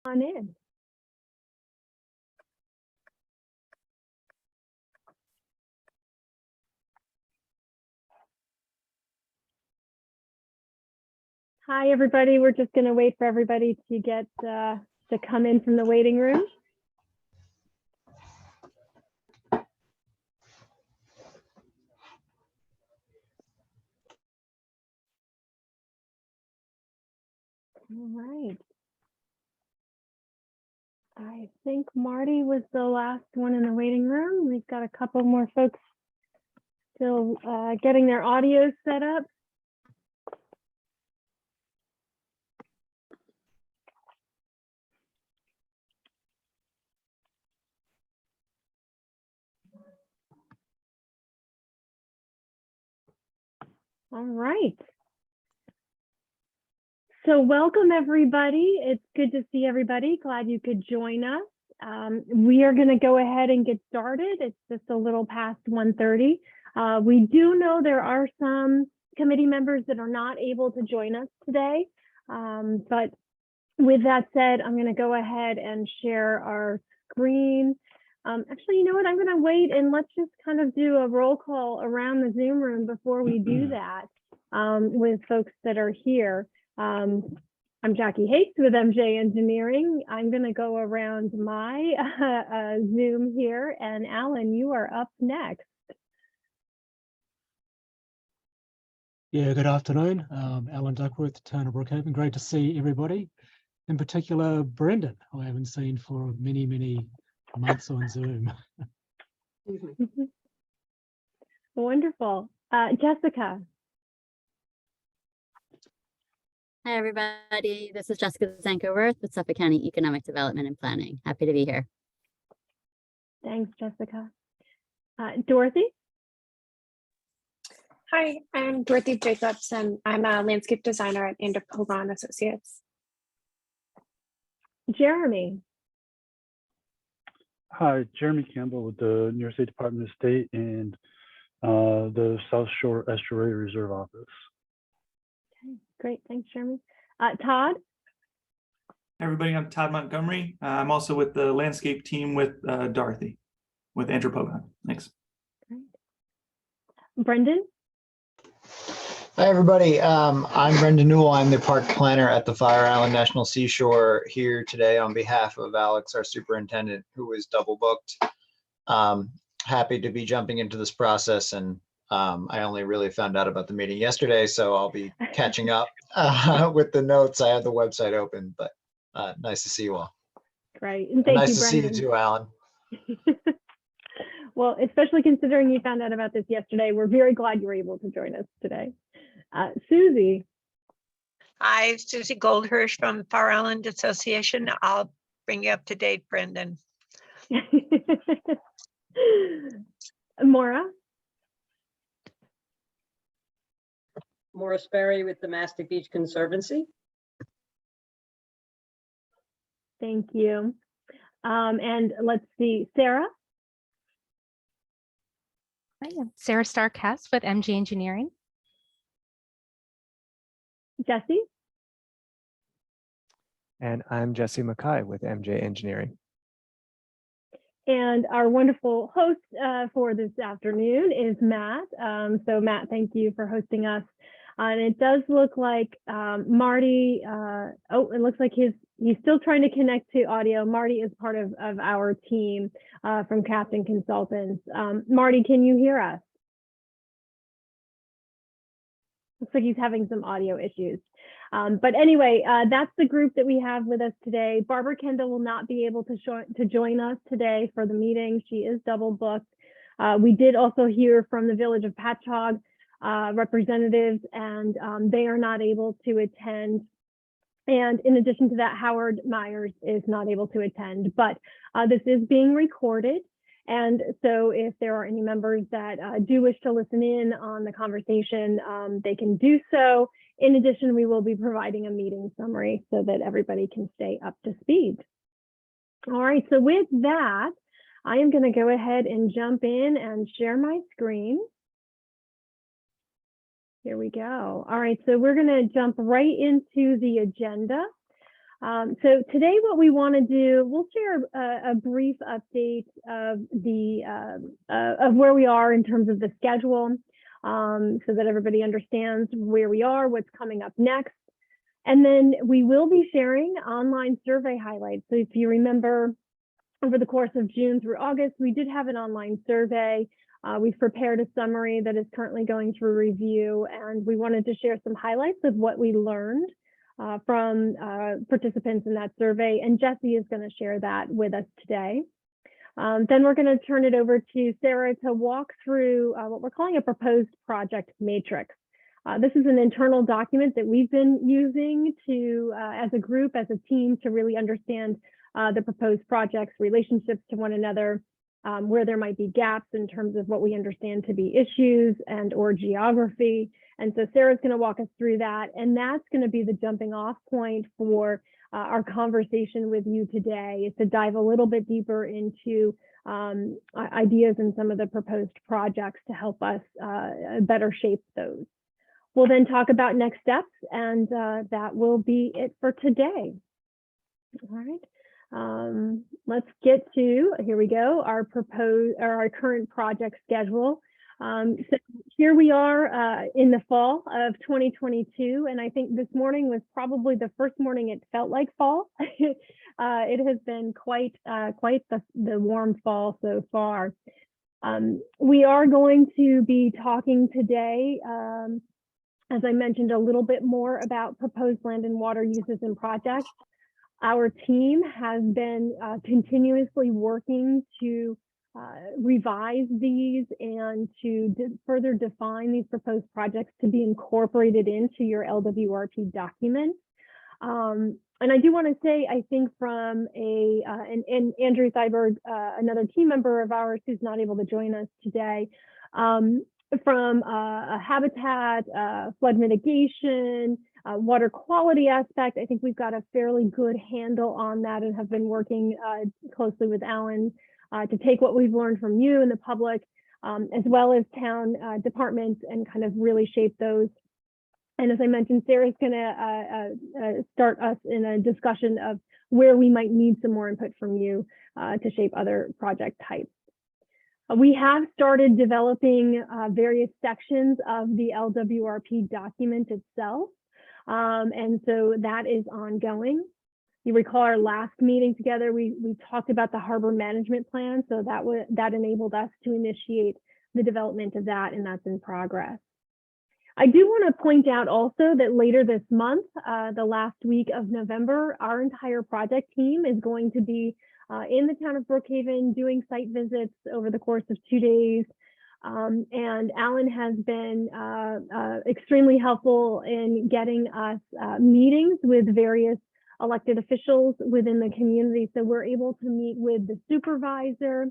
On in. Hi, everybody. We're just going to wait for everybody to get to come in from the waiting room. All right. I think Marty was the last one in the waiting room. We've got a couple more folks still getting their audio set up. All right. So welcome, everybody. It's good to see everybody. Glad you could join us. We are going to go ahead and get started. It's just a little past 1:30. We do know there are some committee members that are not able to join us today. But with that said, I'm going to go ahead and share our screen. Actually, you know what? I'm going to wait and let's just kind of do a roll call around the Zoom room before we do that with folks that are here. I'm Jackie Hakes with MJ Engineering. I'm going to go around my Zoom here, and Alan, you are up next. Yeah, good afternoon. Alan Duckworth, Town of Brookhaven. Great to see everybody. In particular, Brendan, who I haven't seen for many, many months on Zoom. Wonderful. Jessica. Hi, everybody. This is Jessica Zanko-Worth with Suffolk County Economic Development and Planning. Happy to be here. Thanks, Jessica. Dorothy? Hi, I'm Dorothy Jacobs, and I'm a landscape designer at Pogon Associates. Jeremy? Hi, Jeremy Campbell with the New York State Department of State and the South Shore Estuary Reserve Office. Okay, great. Thanks, Jeremy. Todd? Hi, everybody. I'm Todd Montgomery. I'm also with the landscape team with Dorothy, with Pogon. Thanks. Great. Brendan? Hi, everybody. I'm Brendan Newell. I'm the park planner at the Fire Island National Seashore here today on behalf of Alex, our superintendent, who is double booked. Happy to be jumping into this process, and I only really found out about the meeting yesterday, so I'll be catching up with the notes. I have the website open, but nice to see you all. Great. And thank nice you, to Brendan. see you too, Alan. Well, especially considering you found out about this yesterday, we're very glad you were able to join us today. Susie. Hi, Susie Goldhirsch from Fire Island Association. I'll bring you up to date, Brendan. Maura. Maura Sperry with the Mastic Beach Conservancy. Thank you. And let's see, Sarah. I am Sarah Stark-Hess with MG Engineering. Jesse. And I'm Jesse Mackay with MJ Engineering. And our wonderful host for this afternoon is Matt. So Matt, thank you for hosting us. And it does look like Marty, it looks like he's still trying to connect to audio. Marty is part of our team from Captain Consultants. Marty, can you hear us? Looks like he's having some audio issues. But anyway, that's the group that we have with us today. Barbara Kendall will not be able to join us today for the meeting. She is double booked. We did also hear from the Village of Patchogue representatives, and they are not able to attend. And in addition to that, Howard Myers is not able to attend, but this is being recorded. And so if there are any members that do wish to listen in on the conversation, they can do so. In addition, we will be providing a meeting summary so that everybody can stay up to speed. All right, so with that, I am going to go ahead and jump in and share my screen. Here we go. All right, so we're going to jump right into the agenda. So today what we want to do, we'll share a brief update of of where we are in terms of the schedule, so that everybody understands where we are, what's coming up next. And then we will be sharing online survey highlights. So if you remember, over the course of June through August, we did have an online survey. We've prepared a summary that is currently going through review, and we wanted to share some highlights of what we learned from participants in that survey. And Jesse is going to share that with us today. Then we're going to turn it over to Sarah to walk through what we're calling a proposed project matrix. This is an internal document that we've been using to, as a group, as a team, to really understand the proposed projects, relationships to one another, where there might be gaps in terms of what we understand to be issues and or geography. And so Sarah's going to walk us through that, and that's going to be the jumping off point for our conversation with you today, is to dive a little bit deeper into ideas and some of the proposed projects to help us better shape those. We'll then talk about next steps, and that will be it for today. All right. Let's get to, here we go, our current project schedule. So here we are in the fall of 2022, and I think this morning was probably the first morning it felt like fall. It has been quite the warm fall so far. We are going to be talking today, as I mentioned, a little bit more about proposed land and water uses and projects. Our team has been continuously working to revise these and to further define these proposed projects to be incorporated into your LWRP document. And I do want to say, I think from and Andrew Thyberg, another team member of ours who's not able to join us today, from a habitat, flood mitigation, water quality aspect, I think we've got a fairly good handle on that and have been working closely with Alan to take what we've learned from you and the public, as well as town departments, and kind of really shape those. And as I mentioned, Sarah's going to start us in a discussion of where we might need some more input from you to shape other project types. We have started developing various sections of the LWRP document itself. And so that is ongoing. You recall our last meeting together, we talked about the harbor management plan. So that enabled us to initiate the development of that, and that's in progress. I do want to point out also that later this month, the last week of November, our entire project team is going to be in the town of Brookhaven doing site visits over the course of 2 days. And Alan has been extremely helpful in getting us meetings with various elected officials within the community. So we're able to meet with the supervisor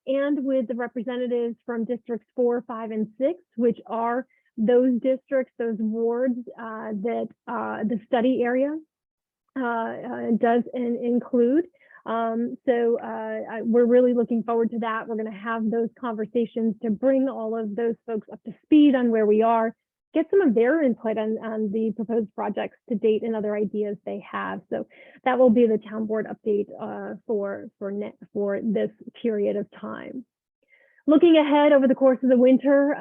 and with the representatives from districts 4, 5, and 6, which are those districts, those wards that the study area does include. We're really looking forward to that. We're going to have those conversations to bring all of those folks up to speed on where we are, get some of their input on the proposed projects to date and other ideas they have. So that will be the town board update for this period of time. Looking ahead over the course of the winter,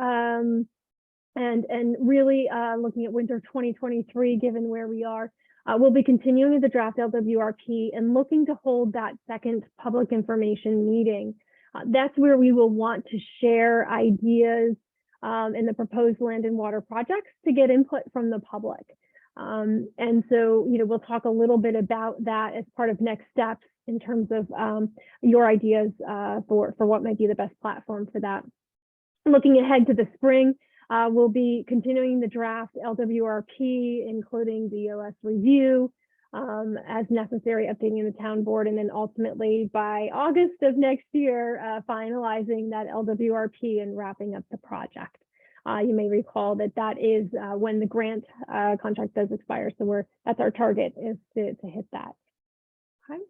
and really looking at winter 2023, given where we are, we'll be continuing the draft LWRP and looking to hold that second public information meeting. That's where we will want to share ideas in the proposed land and water projects to get input from the public. And so, we'll talk a little bit about that as part of next steps in terms of your ideas for what might be the best platform for that. Looking ahead to the spring, we'll be continuing the draft LWRP, including the OS review as necessary, updating the town board, and then ultimately by August of next year, finalizing that LWRP and wrapping up the project. You may recall that is when the grant contract does expire. So that's our target, is to hit that. Okay.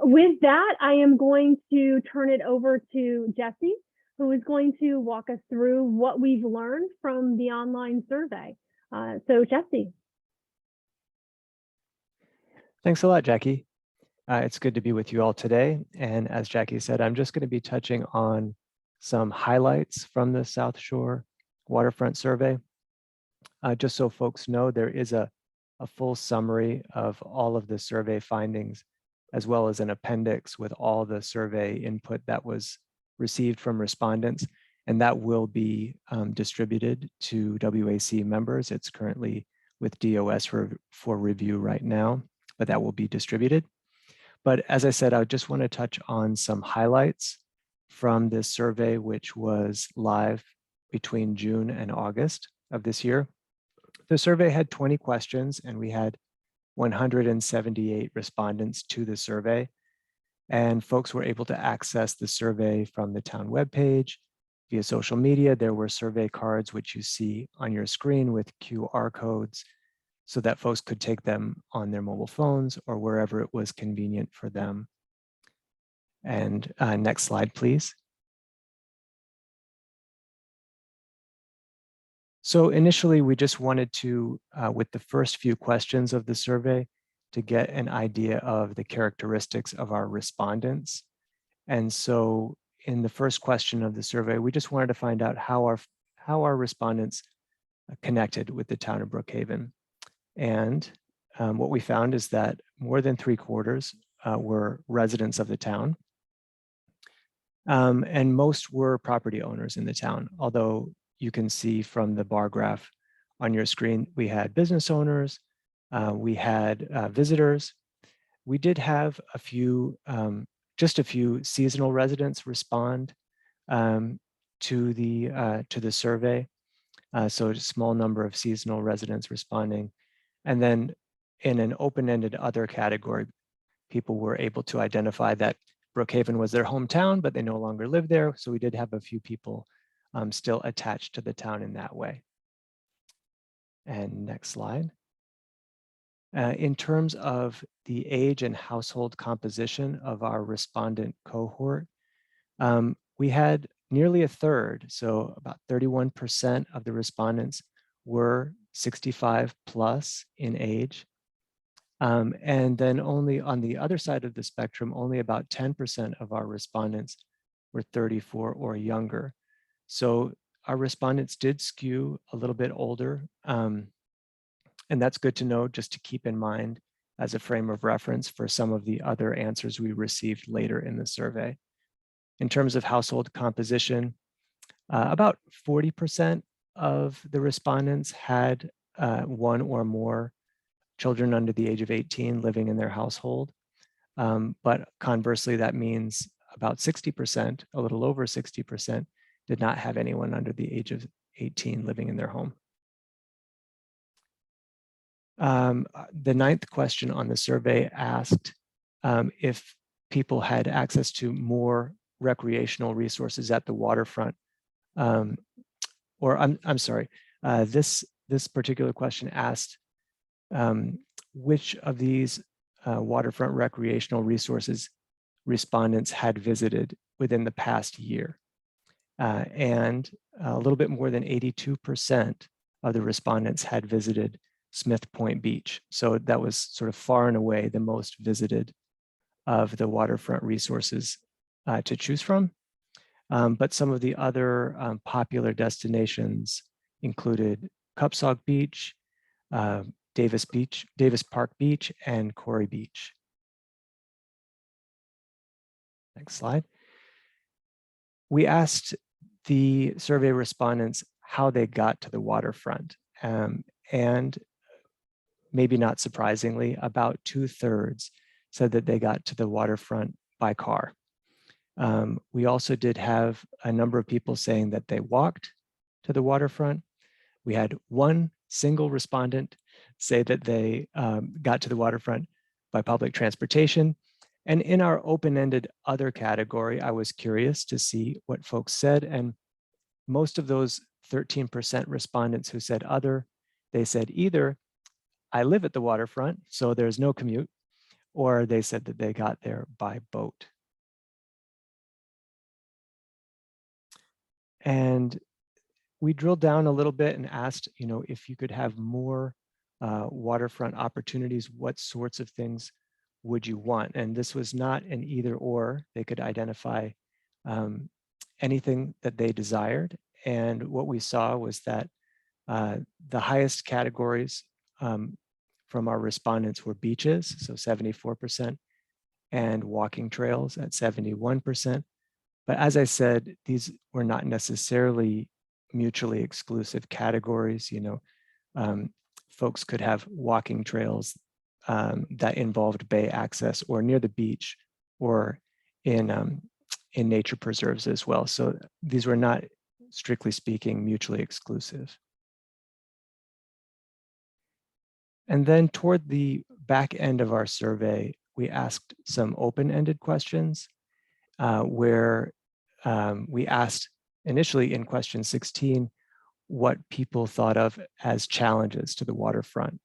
With that, I am going to turn it over to Jesse, who is going to walk us through what we've learned from the online survey. So Jesse. Thanks a lot, Jackie. It's good to be with you all today. And as Jackie said, I'm just going to be touching on some highlights from the South Shore Waterfront Survey. Just so folks know, there is a full summary of all of the survey findings, as well as an appendix with all the survey input that was received from respondents. And that will be distributed to WAC members. It's currently with DOS for review right now, but that will be distributed. But as I said, I just want to touch on some highlights from this survey, which was live between June and August of this year. The survey had 20 questions and we had 178 respondents to the survey. And folks were able to access the survey from the town webpage via social media. There were survey cards, which you see on your screen with QR codes, so that folks could take them on their mobile phones or wherever it was convenient for them. And next slide, please. So initially, we just wanted to, with the first few questions of the survey, to get an idea of the characteristics of our respondents. And so in the first question of the survey, we just wanted to find out how our respondents connected with the town of Brookhaven. And what we found is that more than 3/4 were residents of the town. And most were property owners in the town, although you can see from the bar graph on your screen, we had business owners, we had visitors. We did have a few, just a few seasonal residents respond to the survey. So a small number of seasonal residents responding. And then in an open-ended other category, people were able to identify that Brookhaven was their hometown, but they no longer live there. So we did have a few people still attached to the town in that way. And next slide. In terms of the age and household composition of our respondent cohort, we had nearly a third, so about 31% of the respondents were 65 plus in age. And then only on the other side of the spectrum, only about 10% of our respondents were 34 or younger. So our respondents did skew a little bit older. And that's good to know, just to keep in mind as a frame of reference for some of the other answers we received later in the survey. In terms of household composition, about 40% of the respondents had one or more children under the age of 18 living in their household. But conversely, that means about 60%, a little over 60%, did not have anyone under the age of 18 living in their home. The ninth question on the survey asked if people had access to more recreational resources at the waterfront. Or I'm sorry, this particular question asked which of these waterfront recreational resources respondents had visited within the past year. And a little bit more than 82% of the respondents had visited Smith Point Beach. So that was sort of far and away the most visited of the waterfront resources to choose from. But some of the other popular destinations included Cupsog Beach, Davis Park Beach, and Corey Beach. Next slide. We asked the survey respondents how they got to the waterfront. And maybe not surprisingly, about 2/3 said that they got to the waterfront by car. We also did have a number of people saying that they walked to the waterfront. We had one single respondent say that they got to the waterfront by public transportation. And in our open-ended other category, I was curious to see what folks said. And most of those 13% respondents who said other, they said either I live at the waterfront, so there's no commute, or they said that they got there by boat. And we drilled down a little bit and asked, if you could have more waterfront opportunities, what sorts of things would you want? And this was not an either or. They could identify anything that they desired. And what we saw was that the highest categories from our respondents were beaches, so 74%, and walking trails at 71%. But as I said, these were not necessarily mutually exclusive categories. Folks could have walking trails that involved bay access or near the beach or in nature preserves as well. So these were not, strictly speaking, mutually exclusive. And then toward the back end of our survey, we asked some open-ended questions where we asked initially in question 16 what people thought of as challenges to the waterfront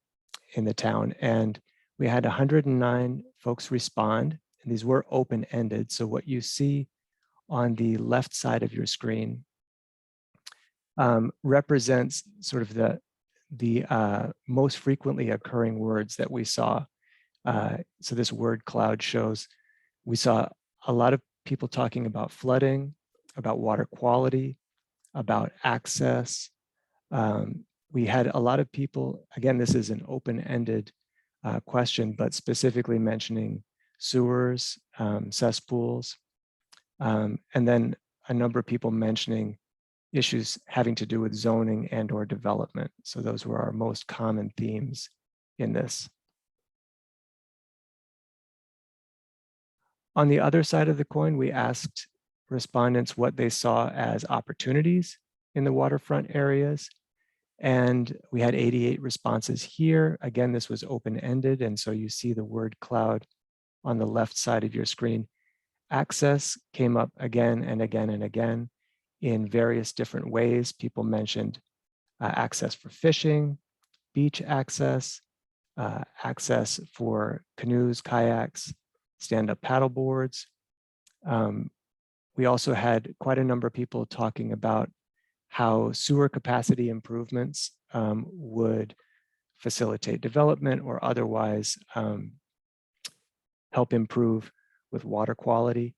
in the town. And we had 109 folks respond, and these were open-ended. So what you see on the left side of your screen represents sort of the most frequently occurring words that we saw. So this word cloud shows we saw a lot of people talking about flooding, about water quality, about access. We had a lot of people, again, this is an open-ended question, but specifically mentioning sewers, cesspools, and then a number of people mentioning issues having to do with zoning and or development. So those were our most common themes in this. On the other side of the coin, we asked respondents what they saw as opportunities in the waterfront areas. And we had 88 responses here. Again, this was open-ended. And so you see the word cloud on the left side of your screen. Access came up again and again and again in various different ways. People mentioned access for fishing, beach access, access for canoes, kayaks, stand-up paddle boards. We also had quite a number of people talking about how sewer capacity improvements would facilitate development or otherwise help improve with water quality.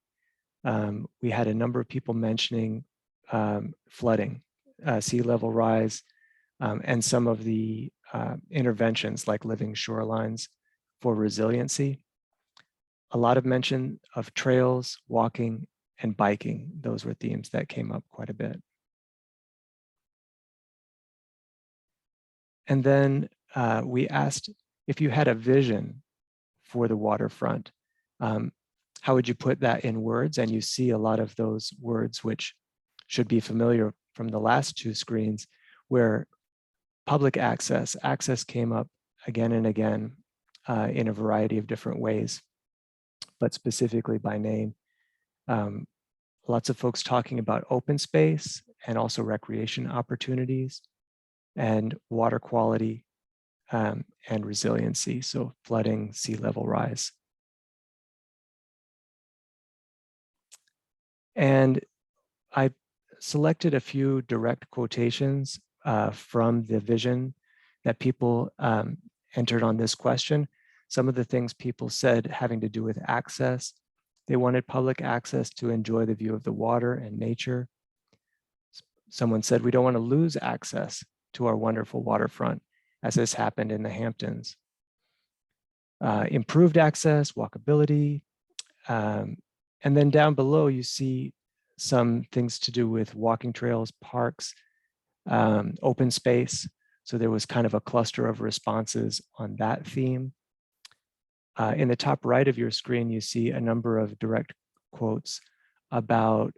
We had a number of people mentioning flooding, sea level rise, and some of the interventions like living shorelines for resiliency. A lot of mention of trails, walking, and biking. Those were themes that came up quite a bit. And then we asked if you had a vision for the waterfront, how would you put that in words? And you see a lot of those words, which should be familiar from the last two screens, where public access came up again and again in a variety of different ways, but specifically by name. Lots of folks talking about open space and also recreation opportunities and water quality and resiliency, so flooding, sea level rise. And I selected a few direct quotations from the vision that people entered on this question. Some of the things people said having to do with access. They wanted public access to enjoy the view of the water and nature. Someone said, we don't want to lose access to our wonderful waterfront, as has happened in the Hamptons. Improved access, walkability. And then down below, you see some things to do with walking trails, parks, open space. So there was kind of a cluster of responses on that theme. In the top right of your screen, you see a number of direct quotes about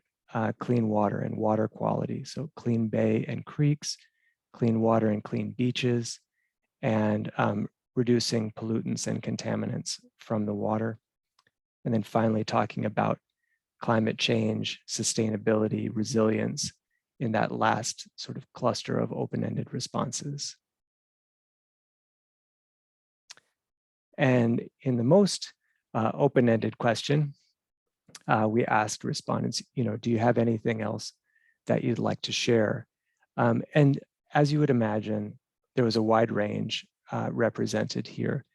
clean water and water quality. So clean bay and creeks, clean water and clean beaches, and reducing pollutants and contaminants from the water. And then finally talking about climate change, sustainability, resilience in that last sort of cluster of open-ended responses. And in the most open-ended question, we asked respondents, do you have anything else that you'd like to share? And as you would imagine, there was a wide range represented here.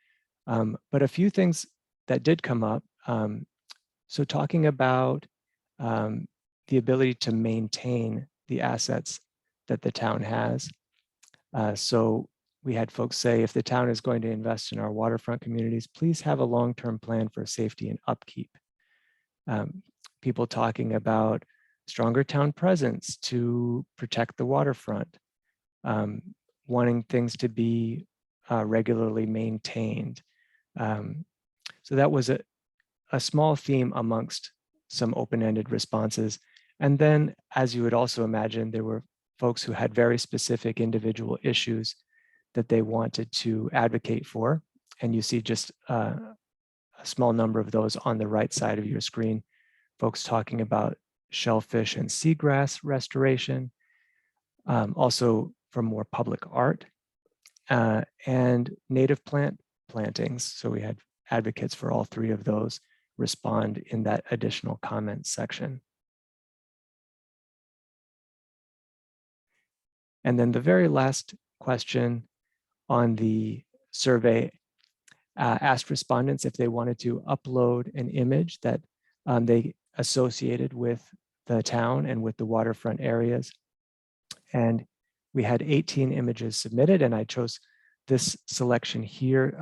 But a few things that did come up. So talking about the ability to maintain the assets that the town has. So we had folks say, if the town is going to invest in our waterfront communities, please have a long-term plan for safety and upkeep. People talking about stronger town presence to protect the waterfront, wanting things to be regularly maintained. So that was a small theme amongst some open-ended responses. And then, as you would also imagine, there were folks who had very specific individual issues that they wanted to advocate for. And you see just a small number of those on the right side of your screen. Folks talking about shellfish and seagrass restoration, also for more public art, and native plant plantings. So we had advocates for all three of those respond in that additional comments section. And then the very last question on the survey asked respondents if they wanted to upload an image that they associated with the town and with the waterfront areas. And we had 18 images submitted, and I chose this selection here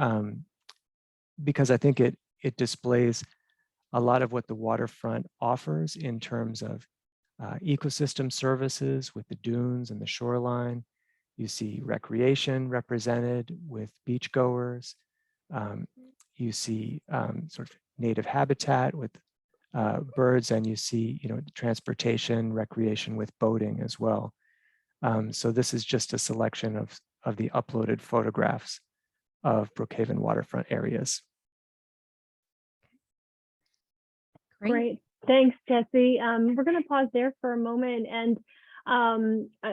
because I think it displays a lot of what the waterfront offers in terms of ecosystem services with the dunes and the shoreline. You see recreation represented with beachgoers. You see sort of native habitat with birds, and you see, transportation, recreation with boating as well. So this is just a selection of the uploaded photographs of Brookhaven waterfront areas. Great. Thanks, Jesse. We're going to pause there for a moment. And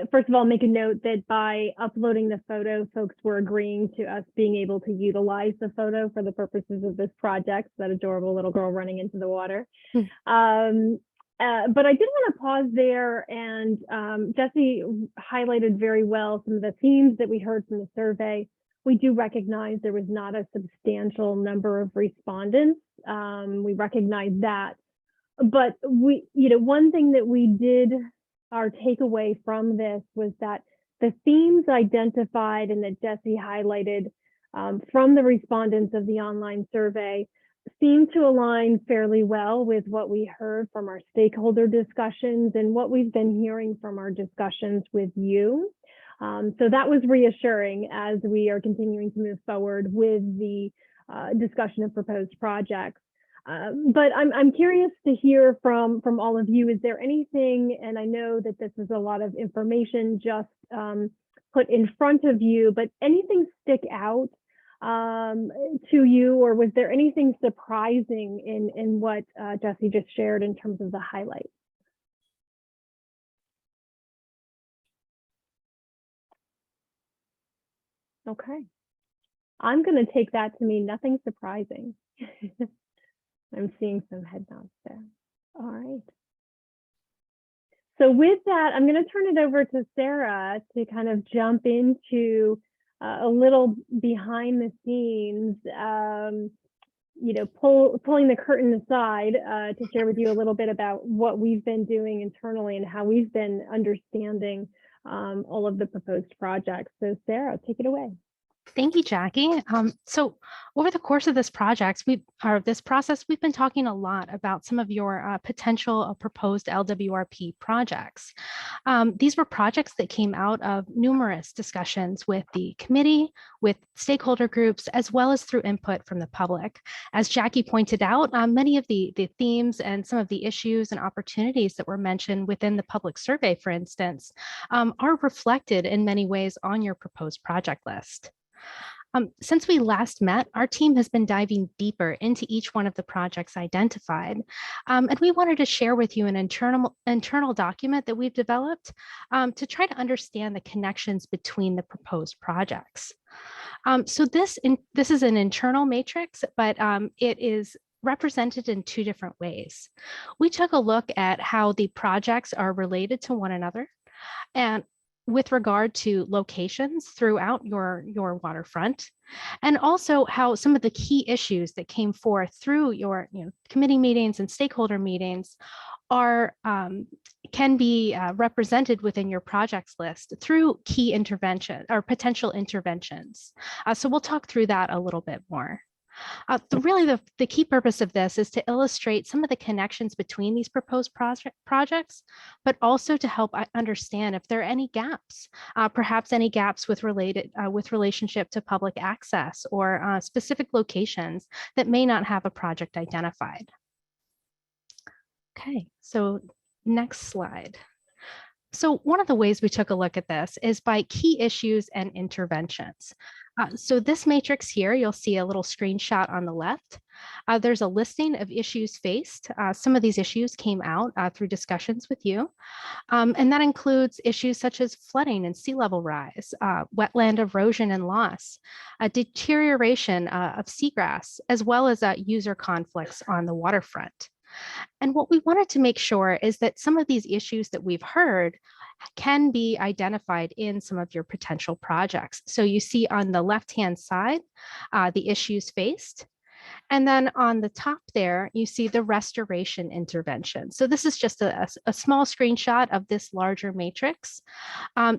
first of all, make a note that by uploading the photo, folks were agreeing to us being able to utilize the photo for the purposes of this project, that adorable little girl running into the water. But I did want to pause there, and Jesse highlighted very well some of the themes that we heard from the survey. We do recognize there was not a substantial number of respondents. We recognize that. But one thing that we did, our takeaway from this was that the themes identified and that Jesse highlighted from the respondents of the online survey seem to align fairly well with what we heard from our stakeholder discussions and what we've been hearing from our discussions with you. So that was reassuring as we are continuing to move forward with the discussion of proposed projects. But I'm curious to hear from all of you. Is there anything, and I know that this is a lot of information just put in front of you, but anything stick out to you, or was there anything surprising in what Jesse just shared in terms of the highlights? Okay, I'm going to take that to mean nothing surprising. I'm seeing some head nods there. All right. So with that, I'm going to turn it over to Sarah to kind of jump into a little behind the scenes, pulling the curtain aside to share with you a little bit about what we've been doing internally and how we've been understanding all of the proposed projects. So Sarah, take it away. Thank you, Jackie. So over the course of this process, we've been talking a lot about some of your potential proposed LWRP projects. These were projects that came out of numerous discussions with the committee, with stakeholder groups, as well as through input from the public. As Jackie pointed out, many of the themes and some of the issues and opportunities that were mentioned within the public survey, for instance, are reflected in many ways on your proposed project list. Since we last met, our team has been diving deeper into each one of the projects identified. And we wanted to share with you an internal document that we've developed to try to understand the connections between the proposed projects. So this is an internal matrix, but it is represented in two different ways. We took a look at how the projects are related to one another, and with regard to locations throughout your waterfront, and also how some of the key issues that came forth through your committee meetings and stakeholder meetings are can be represented within your projects list through key intervention or potential interventions. So we'll talk through that a little bit more. Really, the key purpose of this is to illustrate some of the connections between these proposed projects, but also to help understand if there are any gaps, perhaps any gaps with relationship to public access or specific locations that may not have a project identified. Okay, so next slide. So one of the ways we took a look at this is by key issues and interventions. So this matrix here, you'll see a little screenshot on the left. There's a listing of issues faced. Some of these issues came out through discussions with you. And that includes issues such as flooding and sea level rise, wetland erosion and loss, deterioration of seagrass, as well as user conflicts on the waterfront. And what we wanted to make sure is that some of these issues that we've heard can be identified in some of your potential projects. So you see on the left-hand side, the issues faced. And then on the top there, you see the restoration intervention. So this is just a small screenshot of this larger matrix.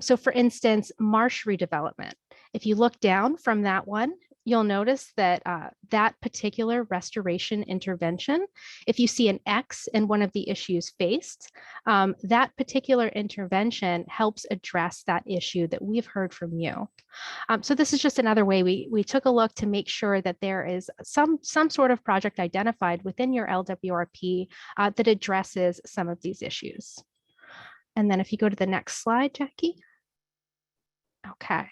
So for instance, marsh redevelopment. If you look down from that one, you'll notice that that particular restoration intervention, if you see an X in one of the issues faced, that particular intervention helps address that issue that we've heard from you. So this is just another way we took a look to make sure that there is some sort of project identified within your LWRP that addresses some of these issues. And then if you go to the next slide, Jackie. Okay.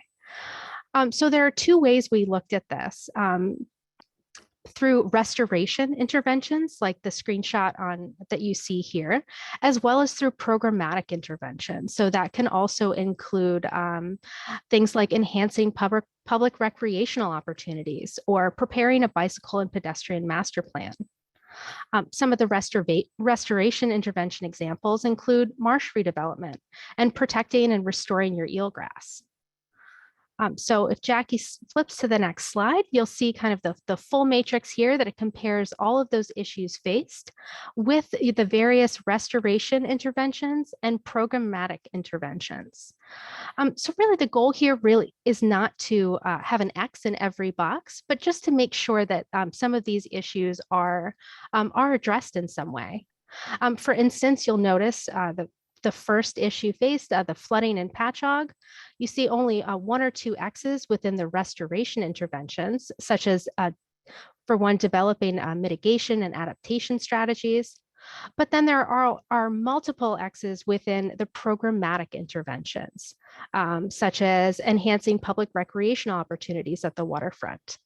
So there are two ways we looked at this. Through restoration interventions, like the screenshot that you see here, as well as through programmatic interventions. So that can also include things like enhancing public recreational opportunities or preparing a bicycle and pedestrian master plan. Some of the restoration intervention examples include marsh redevelopment and protecting and restoring your eelgrass. So if Jackie flips to the next slide, you'll see kind of the full matrix here that it compares all of those issues faced with the various restoration interventions and programmatic interventions. So really the goal here really is not to have an X in every box, but just to make sure that some of these issues are addressed in some way. For instance, you'll notice the first issue faced, the flooding in Patchogue, you see only 1 or 2 X's within the restoration interventions, such as for one developing mitigation and adaptation strategies. But then there are multiple X's within the programmatic interventions, such as enhancing public recreational opportunities at the waterfront.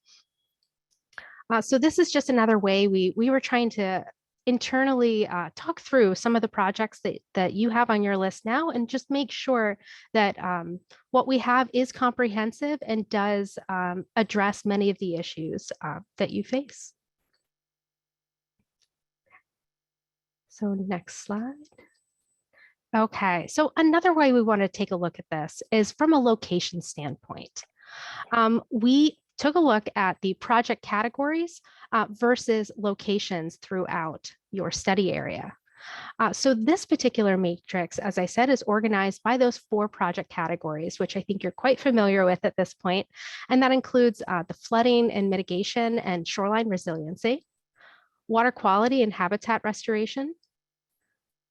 So this is just another way we were trying to internally talk through some of the projects that you have on your list now and just make sure that what we have is comprehensive and does address many of the issues that you face. So next slide. Okay, so another way we want to take a look at this is from a location standpoint. We took a look at the project categories versus locations throughout your study area. So this particular matrix, as I said, is organized by those 4 project categories, which I think you're quite familiar with at this point. And that includes the flooding and mitigation and shoreline resiliency, water quality and habitat restoration,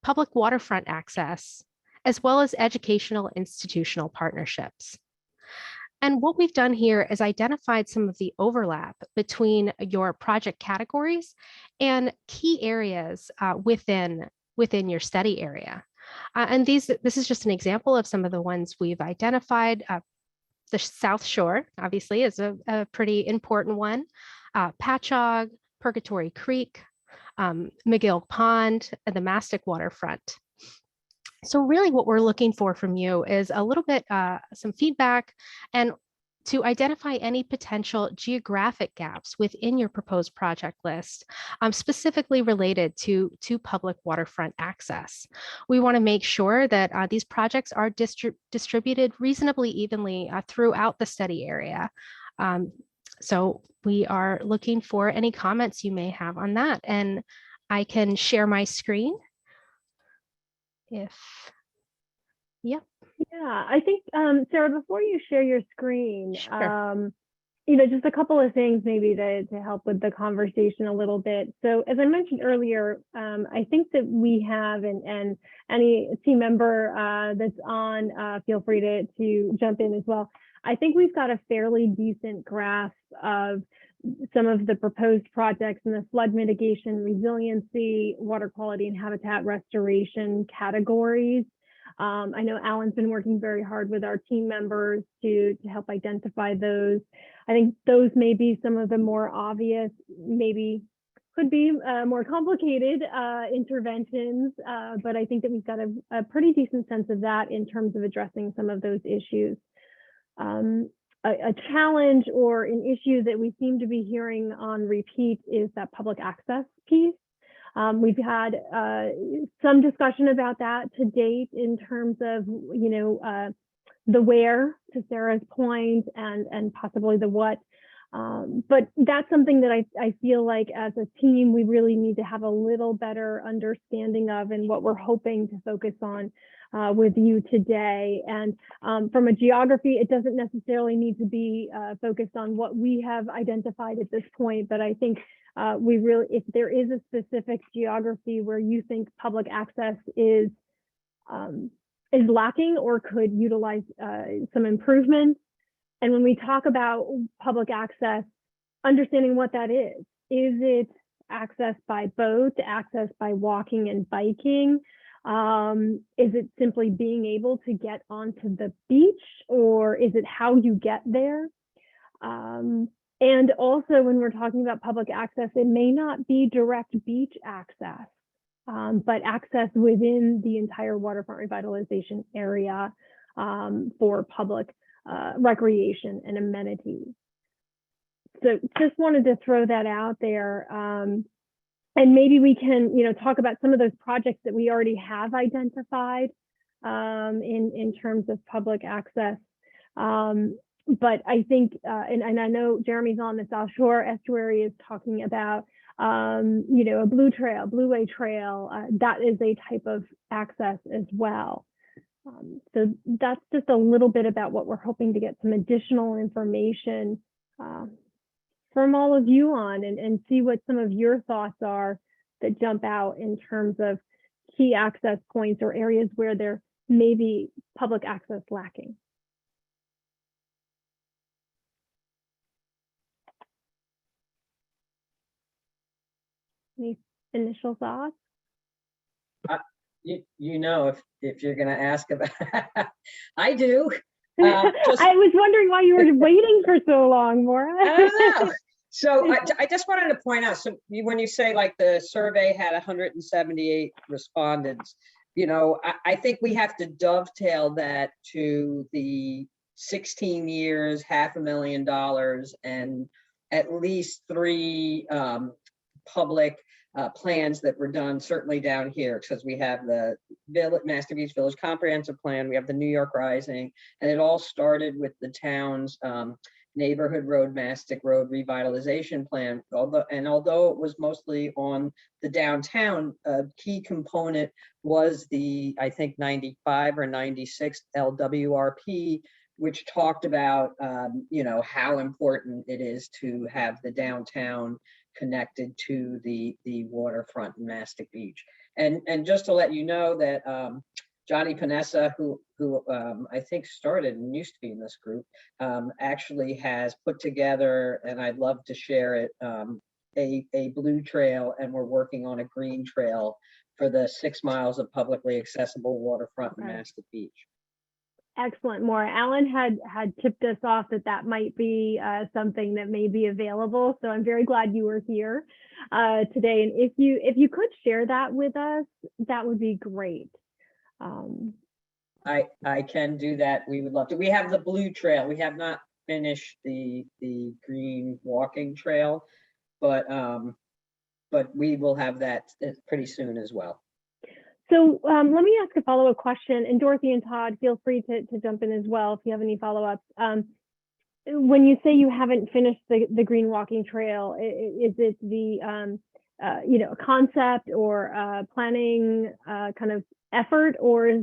public waterfront access, as well as educational institutional partnerships. And what we've done here is identified some of the overlap between your project categories and key areas within your study area. And this is just an example of some of the ones we've identified. The South Shore, obviously, is a pretty important one. Patchogue, Purgatory Creek, McGill Pond, and the Mastic Waterfront. So really what we're looking for from you is a little bit, some feedback and to identify any potential geographic gaps within your proposed project list, specifically related to public waterfront access. We want to make sure that these projects are distributed reasonably evenly throughout the study area. So we are looking for any comments you may have on that, and I can share my screen if, yep. Yeah, I think, Sarah, before you share your screen, Sure. Just a couple of things maybe to help with the conversation a little bit. So as I mentioned earlier, I think that we have, and any team member that's on, feel free to jump in as well. I think we've got a fairly decent grasp of some of the proposed projects in the flood mitigation, resiliency, water quality, and habitat restoration categories. I know Alan's been working very hard with our team members to help identify those. I think those may be some of the more obvious, maybe could be more complicated interventions, but I think that we've got a pretty decent sense of that in terms of addressing some of those issues. A challenge or an issue that we seem to be hearing on repeat is that public access piece. We've had some discussion about that to date in terms of, the where, to Sarah's point, and possibly the what. But that's something that I feel like as a team, we really need to have a little better understanding of, and what we're hoping to focus on with you today. And from a geography, it doesn't necessarily need to be focused on what we have identified at this point, but I think we really, if there is a specific geography where you think public access is lacking or could utilize some improvements. And when we talk about public access, understanding what that is it access by boat, access by walking and biking? Is it simply being able to get onto the beach, or is it how you get there? And also when we're talking about public access, it may not be direct beach access, but access within the entire waterfront revitalization area for public recreation and amenities. So just wanted to throw that out there. And maybe we can, talk about some of those projects that we already have identified in terms of public access. But I think, and I know Jeremy's on the South Shore Estuary is talking about, a blueway trail, that is a type of access as well. So that's just a little bit about what we're hoping to get some additional information from all of you on, and see what some of your thoughts are that jump out in terms of key access points or areas where there may be public access lacking. Any initial thoughts? If you're going to ask about, I do. I was wondering why you were waiting for so long, Maura. I don't know. So I just wanted to point out, so when you say like the survey had 178 respondents, I think we have to dovetail that to the 16 years, $500,000, and at least 3 public plans that were done, certainly down here, because we have the Master Beach Village Comprehensive Plan, we have the New York Rising, and it all started with the town's Neighborhood Road, Mastic Road Revitalization Plan. Although it was mostly on the downtown, a key component was the, I think, 95 or 96 LWRP, which talked about, how important it is to have the downtown connected to the waterfront in Mastic Beach. And just to let you know that Johnny Panessa, who I think started and used to be in this group, actually has put together, and I'd love to share it, a blue trail, and we're working on a green trail for the 6 miles of publicly accessible waterfront in Mastic Beach. Excellent, Maura. Alan had tipped us off that might be something that may be available. So I'm very glad you were here today. And if you could share that with us, that would be great. I can do that. We would love to. We have the blue trail. We have not finish the green walking trail, but we will have that pretty soon as well. So let me ask a follow-up question, and Dorothy and Todd, feel free to jump in as well if you have any follow-ups. When you say you haven't finished the green walking trail, is it the concept or planning kind of effort, or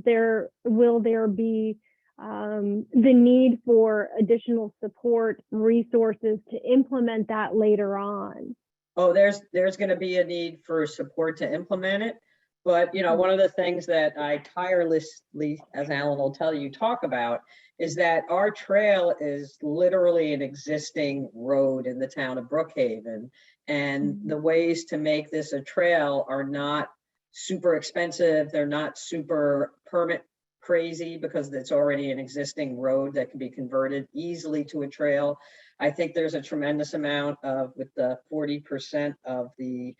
will there be the need for additional support resources to implement that later on? Oh, there's going to be a need for support to implement it. But, one of the things that I tirelessly, as Alan will tell you, talk about is that our trail is literally an existing road in the town of Brookhaven. And the ways to make this a trail are not super expensive. They're not super permit crazy because it's already an existing road that can be converted easily to a trail. I think there's a tremendous amount of, with the 40% of the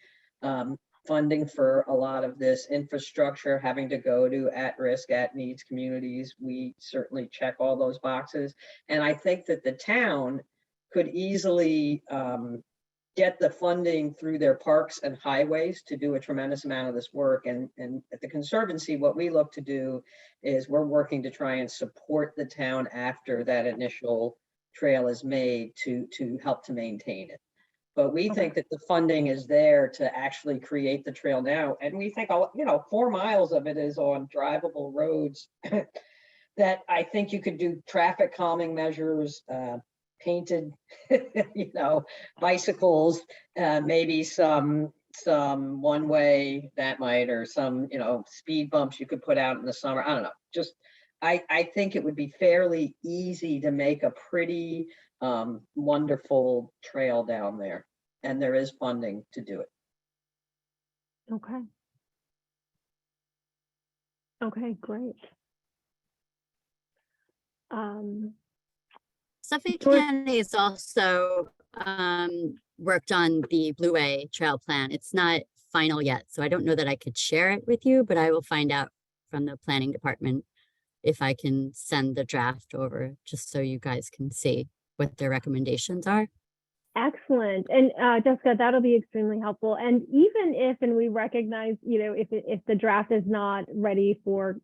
funding for a lot of this infrastructure having to go to at-risk, at-needs communities. We certainly check all those boxes. And I think that the town could easily get the funding through their parks and highways to do a tremendous amount of this work. And at the Conservancy, what we look to do is we're working to try and support the town after that initial trail is made to help to maintain it. But we think that the funding is there to actually create the trail now. And we think, 4 miles of it is on drivable roads that I think you could do traffic calming measures, painted, bicycles, maybe some one-way that might, or some, speed bumps you could put out in the summer. I don't know. Just, I think it would be fairly easy to make a pretty wonderful trail down there. And there is funding to do it. Okay. Okay, great. Suffolk County has also worked on the Blue Way Trail Plan. It's not final yet, so I don't know that I could share it with you, but I will find out from the planning department if I can send the draft over just so you guys can see what their recommendations are. Excellent. And Jessica, that'll be extremely helpful. And even if, and we recognize, if the draft is not ready for,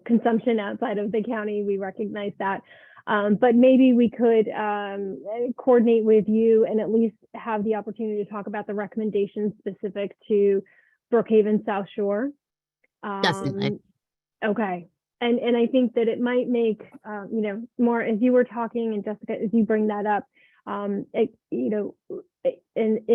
consumption outside of the county, we recognize that. But maybe we could coordinate with you and at least have the opportunity to talk about the recommendations specific to Brookhaven South Shore. Definitely. Okay. And I think that it might make, more, as you were talking, and Jessica, as you bring that up, it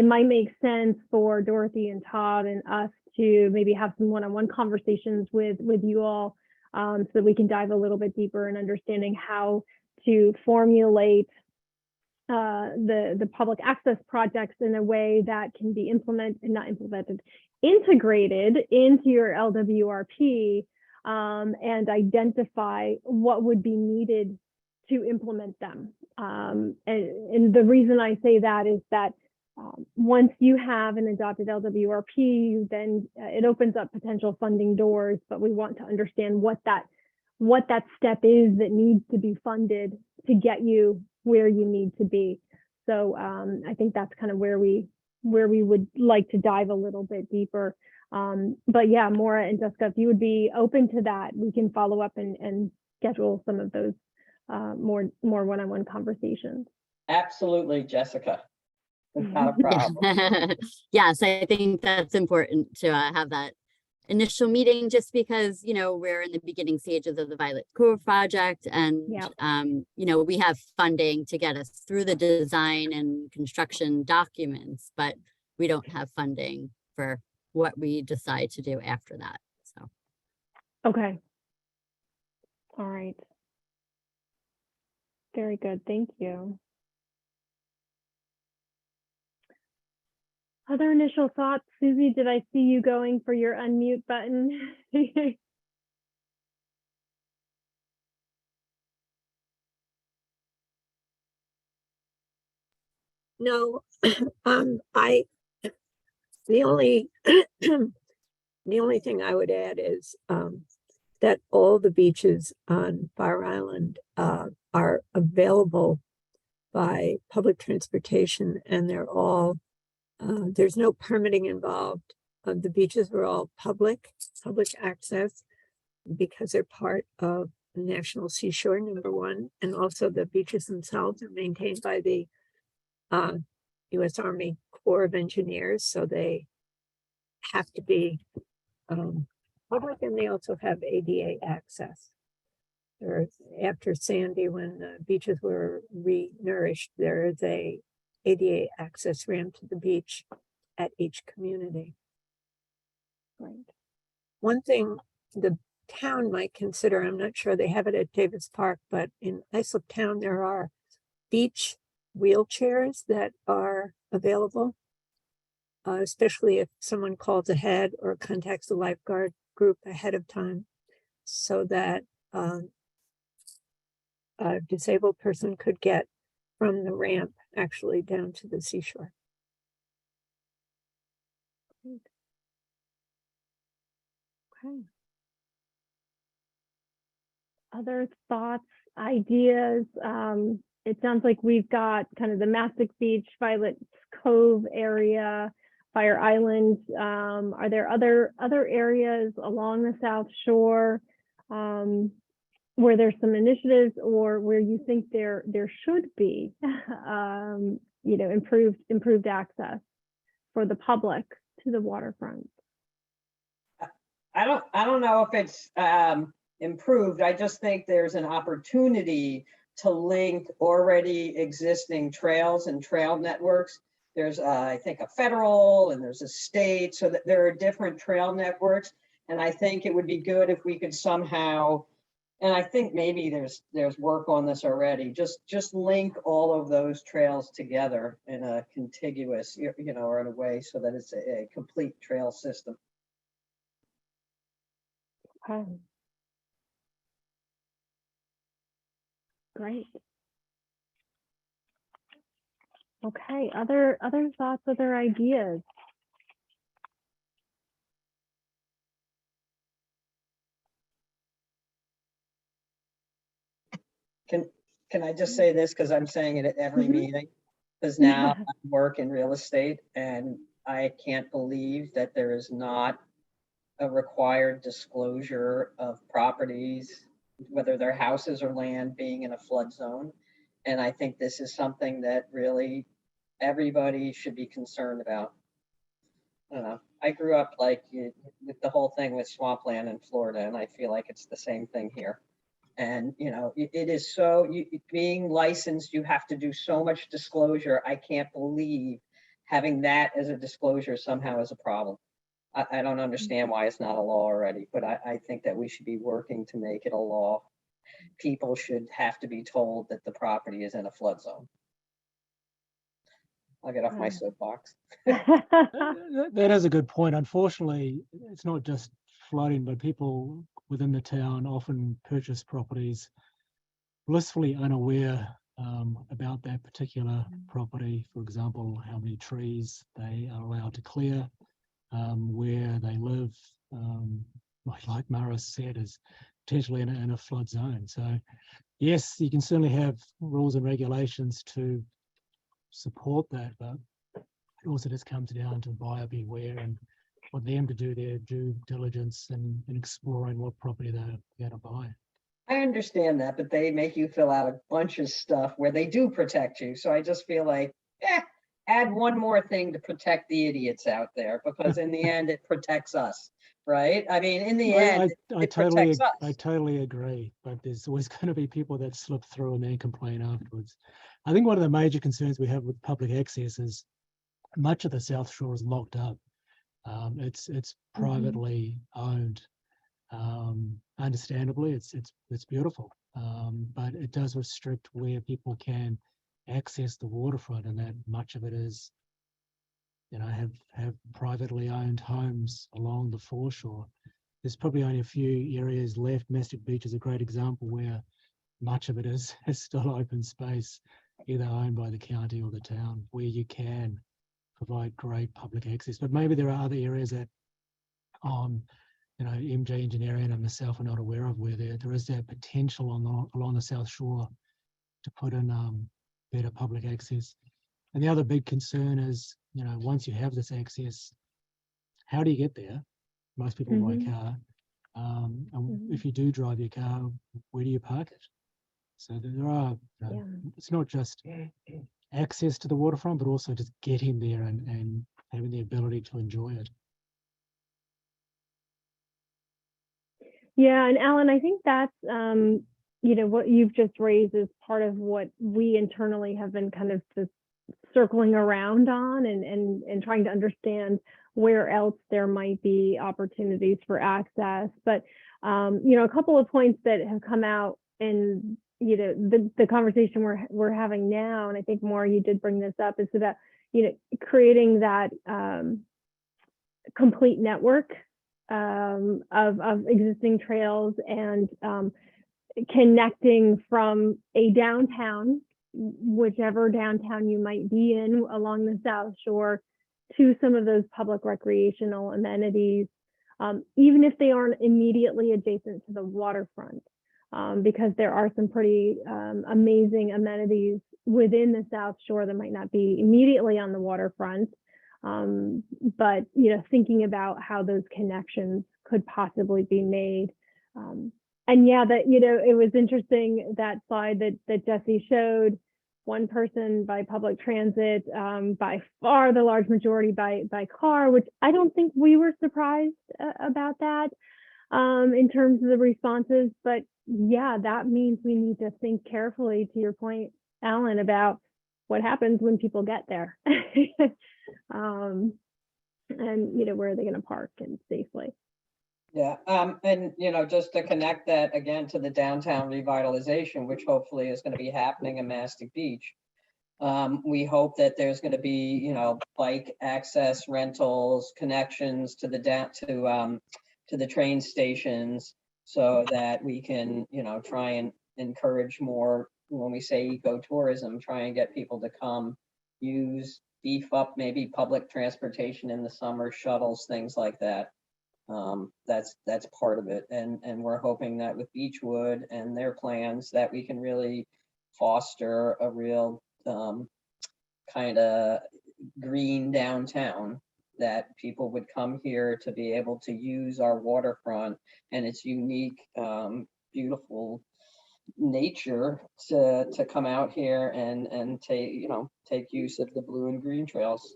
might make sense for Dorothy and Todd and us to maybe have some one-on-one conversations with you all, so that we can dive a little bit deeper in understanding how to formulate the public access projects in a way that can be integrated into your LWRP, and identify what would be needed to implement them. And the reason I say that is that once you have an adopted LWRP, then it opens up potential funding doors, but we want to understand what that step is that needs to be funded to get you where you need to be. So I think that's kind of where we would like to dive a little bit deeper. But yeah, Maura and Jessica, if you would be open to that, we can follow up and schedule some of those more one-on-one conversations. Absolutely, Jessica. It's not a problem. Yes, I think that's important to have that initial meeting, just because, we're in the beginning stages of the Violet Cove project, and, we have funding to get us through the design and construction documents, but we don't have funding for what we decide to do after that. So. Okay. All right. Very good. Thank you. Other initial thoughts? Susie, did I see you going for your unmute button? No, the only thing I would add is that all the beaches on Fire Island are available by public transportation, and they're all, there's no permitting involved. The beaches are all public access because they're part of the National Seashore, number one, and also the beaches themselves are maintained by the U.S. Army Corps of Engineers, so they have to be public, and they also have ADA access. After Sandy, when the beaches were re-nourished, there is a ADA access ramp to the beach at each community. Right. One thing the town might consider, I'm not sure they have it at Davis Park, but in Islip Town, there are beach wheelchairs that are available, especially if someone calls ahead or contacts the lifeguard group ahead of time, so that a disabled person could get from the ramp actually down to the seashore. Okay. Other thoughts, ideas? It sounds like we've got kind of the Mastic Beach, Violet Cove area, Fire Island. Are there other areas along the South Shore where there's some initiatives, or where you think there should be, improved access for the public to the waterfront? I don't know if it's improved. I just think there's an opportunity to link already existing trails and trail networks. There's I think a federal and there's a state, so that there are different trail networks. And I think it would be good if we could somehow, and I think maybe there's work on this already, just link all of those trails together in a contiguous, or in a way so that it's a complete trail system. Okay. Great. Okay, other thoughts, other ideas? Can I just say this, because I'm saying it at every meeting, because now I work in real estate and I can't believe that there is not a required disclosure of properties, whether they're houses or land, being in a flood zone. And I think this is something that really everybody should be concerned about. I don't know. I grew up with the whole thing with swampland in Florida, and I feel like it's the same thing here. And, it is so, being licensed, you have to do so much disclosure. I can't believe having that as a disclosure somehow is a problem. I don't understand why it's not a law already, but I think that we should be working to make it a law. People should have to be told that the property is in a flood zone. I'll get off my soapbox. That is a good point. Unfortunately, it's not just flooding, but people within the town often purchase properties blissfully unaware about that particular property. For example, how many trees they are allowed to clear, where they live, like Maris said, is potentially in a flood zone. So yes, you can certainly have rules and regulations to support that, but it also just comes down to buyer beware and for them to do their due diligence and exploring what property they're going to buy. I understand that, but they make you fill out a bunch of stuff where they do protect you. So I just feel like, add one more thing to protect the idiots out there, because in the end, it protects us, right? I mean, in the end, it protects us. I totally agree, but there's always going to be people that slip through and then complain afterwards. I think one of the major concerns we have with public access is much of the South Shore is locked up. It's privately owned. Understandably, it's beautiful, but it does restrict where people can access the waterfront, and that much of it is, have privately owned homes along the foreshore. There's probably only a few areas left. Mastic Beach is a great example where much of it is still open space, either owned by the county or the town, where you can provide great public access. But maybe there are other areas that MJ Engineering and myself are not aware of, where there is that potential along the South Shore to put in better public access. And the other big concern is, once you have this access, how do you get there? Most people buy a car. And if you do drive your car, where do you park it? So there are, it's not just access to the waterfront, but also just getting there and having the ability to enjoy it. Yeah, and Alan, I think that's what you've just raised is part of what we internally have been kind of just circling around on and trying to understand where else there might be opportunities for access. But a couple of points that have come out in the conversation we're having now, and I think Maura, you did bring this up, is about creating that complete network of existing trails and connecting from a downtown, whichever downtown you might be in along the South Shore, to some of those public recreational amenities, even if they aren't immediately adjacent to the waterfront, because there are some pretty amazing amenities within the South Shore that might not be immediately on the waterfront. But thinking about how those connections could possibly be made. And yeah, that it was interesting, that slide that Jesse showed, one person by public transit, by far the large majority by car, which I don't think we were surprised about that in terms of the responses. But yeah, that means we need to think carefully, to your point, Alan, about what happens when people get there. And where are they going to park and safely? Yeah, and just to connect that again to the downtown revitalization, which hopefully is going to be happening in Mastic Beach. We hope that there's going to be, bike access, rentals, connections to the train stations, so that we can, try and encourage more, when we say ecotourism, try and get people to come beef up maybe public transportation in the summer, shuttles, things like that. That's part of it. And we're hoping that with Beechwood and their plans that we can really foster a real kind of green downtown, that people would come here to be able to use our waterfront and its unique, beautiful nature to come out here and take use of the blue and green trails.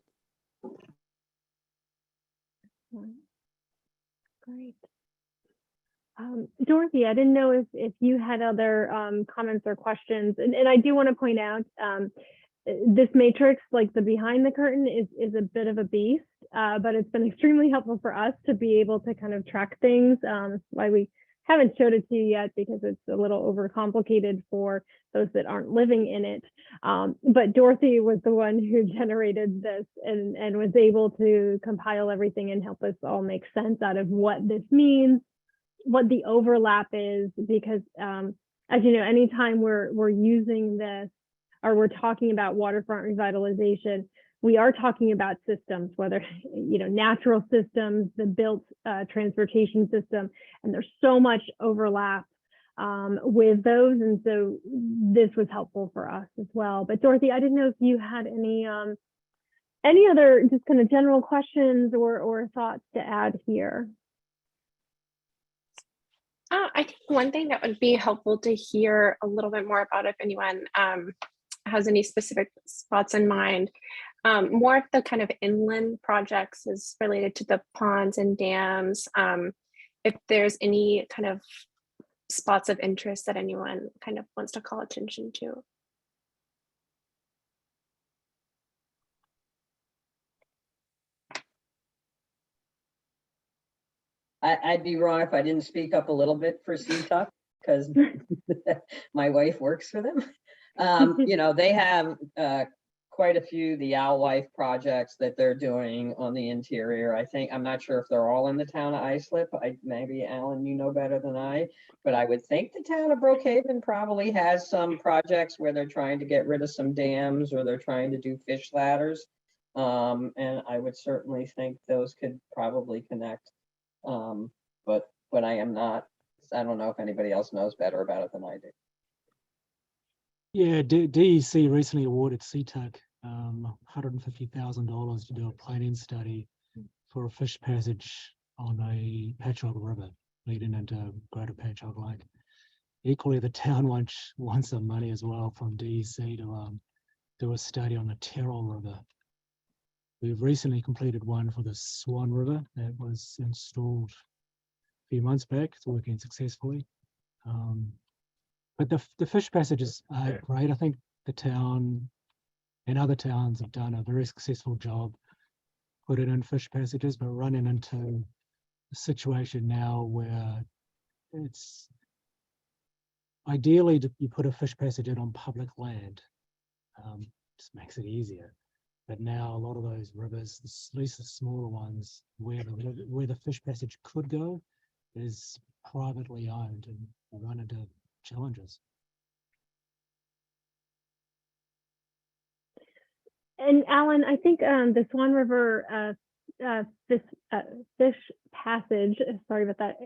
Great. Dorothy, I didn't know if you had other comments or questions, and I do want to point out this matrix, like the behind the curtain, is a bit of a beast, but it's been extremely helpful for us to be able to kind of track things. That's why we haven't showed it to you yet, because it's a little overcomplicated for those that aren't living in it. But Dorothy was the one who generated this and was able to compile everything and help us all make sense out of what this means, what the overlap is, because as you know, anytime we're using this, or we're talking about waterfront revitalization, we are talking about systems, whether natural systems, the built transportation system, and there's so much overlap with those, and so this was helpful for us as well. But Dorothy, I didn't know if you had any other just kind of general questions or thoughts to add here. I think one thing that would be helpful to hear a little bit more about, if anyone has any specific spots in mind, more of the kind of inland projects is related to the ponds and dams. If there's any kind of spots of interest that anyone kind of wants to call attention to. I'd be wrong if I didn't speak up a little bit for CTUC, because my wife works for them. They have quite a few, the Owl Life projects that they're doing on the interior. I'm not sure if they're all in the town of Islip. Maybe Alan, you know better than I, but I would think the town of Brookhaven probably has some projects where they're trying to get rid of some dams, or they're trying to do fish ladders. And I would certainly think those could probably connect. But I don't know if anybody else knows better about it than I do. Yeah, DEC recently awarded CTUC $150,000 to do a planning study for a fish passage on a Patchogue River leading into Greater Patchogue Lake. Equally, the town wants some money as well from DEC to do a study on the Terrell River. We've recently completed one for the Swan River that was installed a few months back. It's working successfully. But the fish passages are great. I think the town and other towns have done a very successful job putting in fish passages, but running into a situation now where it's ideally you put a fish passage in on public land, just makes it easier. But now a lot of those rivers, at least the smaller ones, where the fish passage could go, is privately owned, and we run into challenges. And Alan, I think the Swan River fish passage, sorry about that.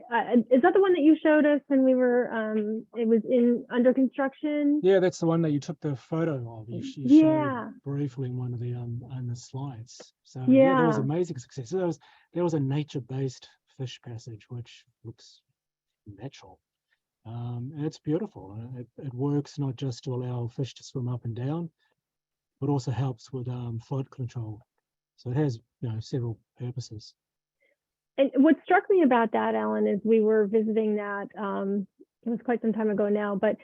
Is that the one that you showed us when we were, it was under construction? Yeah, that's the one that you took the photo of. You Yeah. showed briefly in one of the on the slides. So Yeah. there was amazing success. So there was a nature-based fish passage, which looks natural. And it's beautiful. It works not just to allow fish to swim up and down, but also helps with flood control. So it has, several purposes. And what struck me about that, Alan, is we were visiting that, it was quite some time ago now, but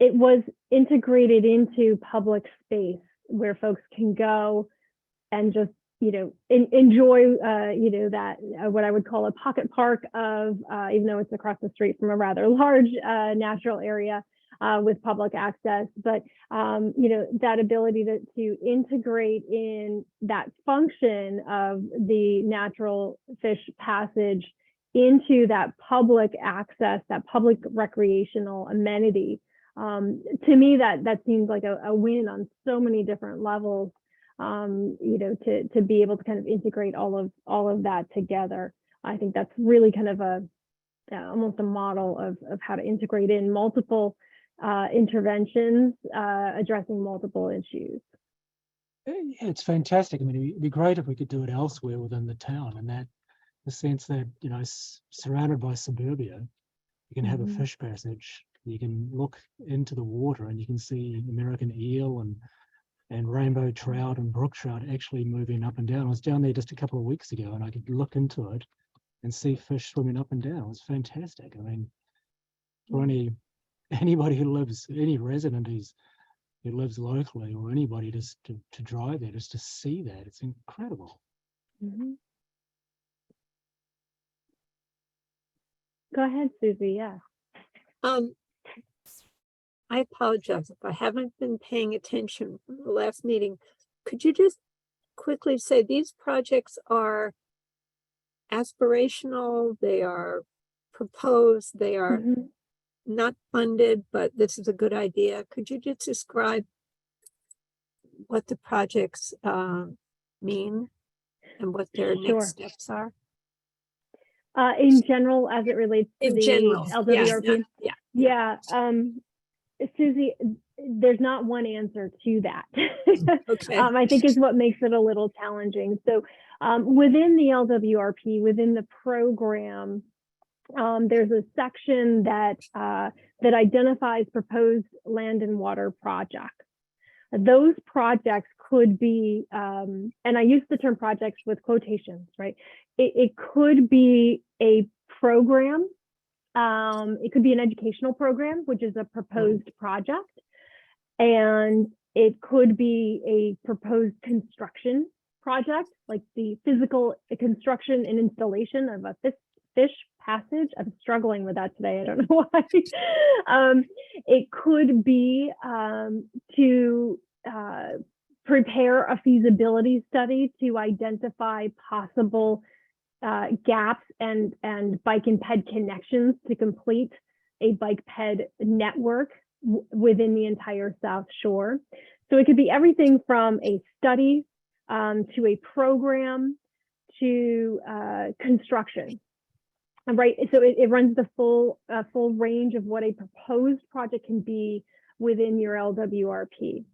it was integrated into public space where folks can go and just, enjoy, that, what I would call a pocket park of, even though it's across the street from a rather large natural area with public access, but, that ability to integrate in that function of the natural fish passage into that public access, that public recreational amenity. To me, that seems like a win on so many different levels. To be able to kind of integrate all of that together. I think that's really kind of almost a model of how to integrate in multiple interventions addressing multiple issues. Yeah, it's fantastic. I mean, it'd be great if we could do it elsewhere within the town, and that the sense that, surrounded by suburbia, you can have a fish passage, you can look into the water and you can see American eel and rainbow trout and brook trout actually moving up and down. I was down there just a couple of weeks ago and I could look into it and see fish swimming up and down. It was fantastic. I mean, for anybody any resident who lives locally, or anybody just to drive there, just to see that, it's incredible. Mm-hmm. Go ahead, Susie. Yeah. I apologize if I haven't been paying attention from the last meeting. Could you just quickly say these projects are aspirational, they are proposed, they are not funded, but this is a good idea? Could you just describe what the projects mean and what their next steps are? In general, as it relates to the LWRP? Yeah. Susie, there's not one answer to that. Okay. I think is what makes it a little challenging. So within the LWRP, within the program, there's a section that identifies proposed land and water projects. Those projects could be, and I use the term projects with quotations, right? It could be a program. It could be an educational program, which is a proposed project. And it could be a proposed construction project, like the physical construction and installation of a fish passage. I'm struggling with that today. I don't know why. It could be to prepare a feasibility study to identify possible gaps and bike and ped connections to complete a bike ped network within the entire South Shore. So it could be everything from a study to a program to construction. Right, so it runs the full range of what a proposed project can be within your LWRP.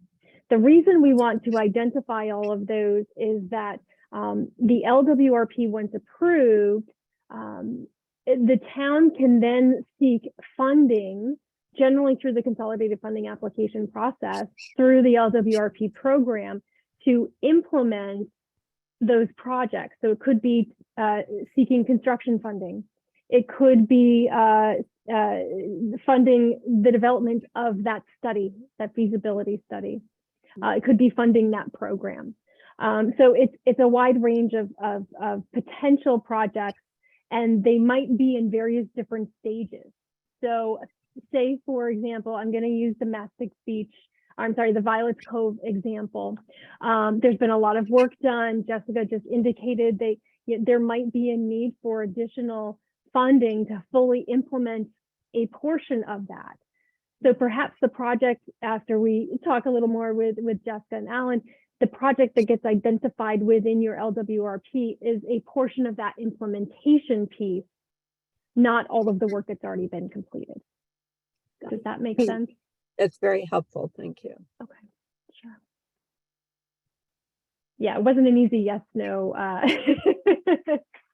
The reason we want to identify all of those is that the LWRP, once approved, the town can then seek funding, generally through the consolidated funding application process, through the LWRP program, to implement those projects. So it could be seeking construction funding. It could be funding the development of that study, that feasibility study. It could be funding that program. So it's a wide range of potential projects, and they might be in various different stages. So say, for example, I'm going to use the the Violet's Cove example. There's been a lot of work done. Jessica just indicated there might be a need for additional funding to fully implement a portion of that. So perhaps the project, after we talk a little more with Jessica and Alan, the project that gets identified within your LWRP is a portion of that implementation piece, not all of the work that's already been completed. Does that make sense? That's very helpful. Thank you. Okay, sure. Yeah, it wasn't an easy yes, no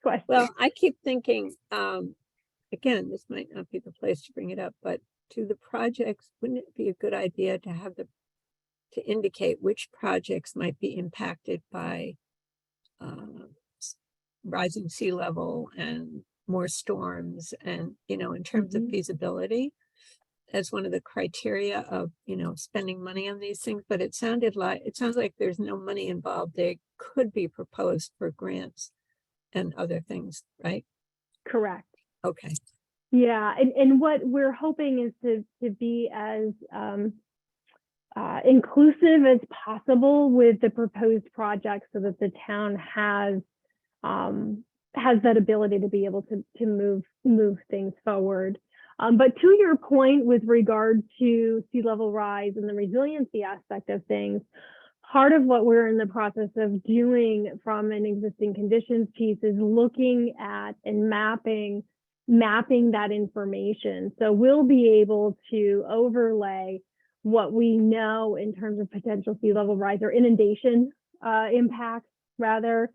question. Well, I keep thinking, again, this might not be the place to bring it up, but to the projects, wouldn't it be a good idea to have to indicate which projects might be impacted by rising sea level and more storms, and, in terms of feasibility as one of the criteria of, spending money on these things? But it sounds like there's no money involved. They could be proposed for grants and other things, right? Correct. Okay. Yeah, and what we're hoping is to be as inclusive as possible with the proposed project, so that the town has that ability to be able to move things forward. But to your point with regard to sea level rise and the resiliency aspect of things, part of what we're in the process of doing from an existing conditions piece is looking at and mapping that information. So we'll be able to overlay what we know in terms of potential sea level rise or inundation impacts, rather,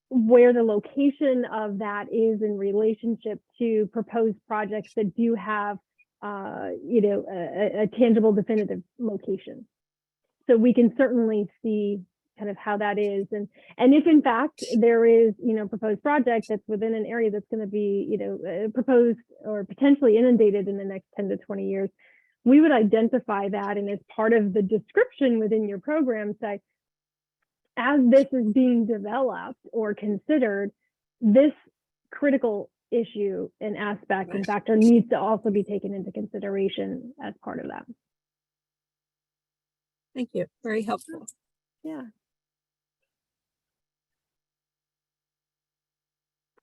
where the location of that is in relationship to proposed projects that do have, a tangible, definitive location. So we can certainly see kind of how that is, and if in fact there is, proposed project that's within an area that's going to be, proposed or potentially inundated in the next 10 to 20 years, we would identify that, and as part of the description within your program, say, as this is being developed or considered, this critical issue and aspect and factor needs to also be taken into consideration as part of that. Thank you. Very helpful. Yeah.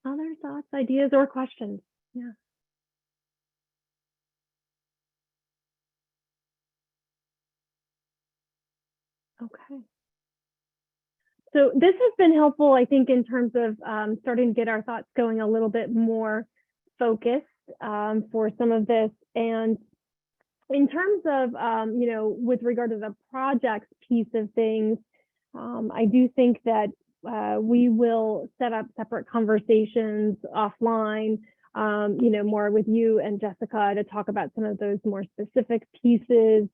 Other thoughts, ideas, or questions? Yeah. Okay. So this has been helpful, I think, in terms of starting to get our thoughts going a little bit more focused for some of this. And in terms of, with regard to the projects piece of things, I do think that we will set up separate conversations offline, more with you and Jessica to talk about some of those more specific pieces,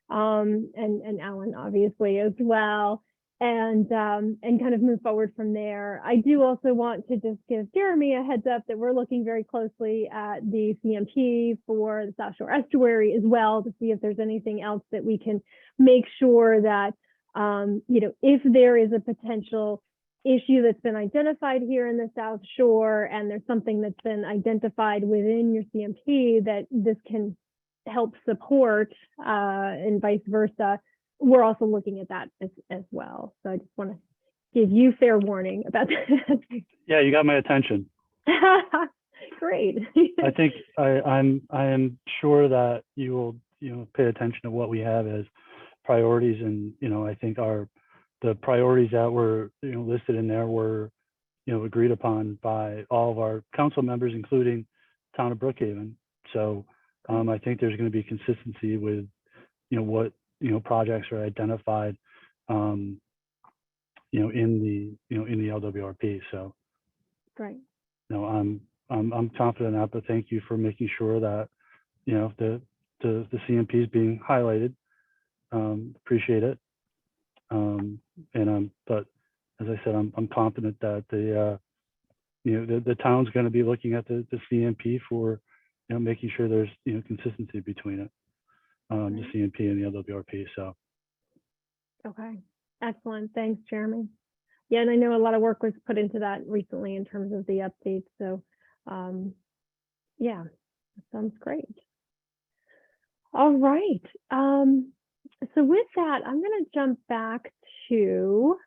and Alan obviously as well, and kind of move forward from there. I do also want to just give Jeremy a heads up that we're looking very closely at the CMP for the South Shore Estuary as well, to see if there's anything else that we can make sure that, if there is a potential issue that's been identified here in the South Shore, and there's something that's been identified within your CMP that this can help support, and vice versa, we're also looking at that as well. So I just want to give you fair warning about that. Yeah, you got my attention. Great. I think I am sure that you will, pay attention to what we have as priorities, and I think the priorities that were listed in there were agreed upon by all of our council members, including town of Brookhaven. So I think there's going to be consistency with, what, projects are identified, in the LWRP. So, Great. I'm confident in that, but thank you for making sure that, the CMP is being highlighted. Appreciate it. But as I said, I'm confident that the town's going to be looking at the CMP for, making sure there's, consistency between it, the CMP and the LWRP. So. Okay, excellent. Thanks, Jeremy. Yeah, and I know a lot of work was put into that recently in terms of the updates. So, yeah, that sounds great. All right. So with that, I'm going to jump back to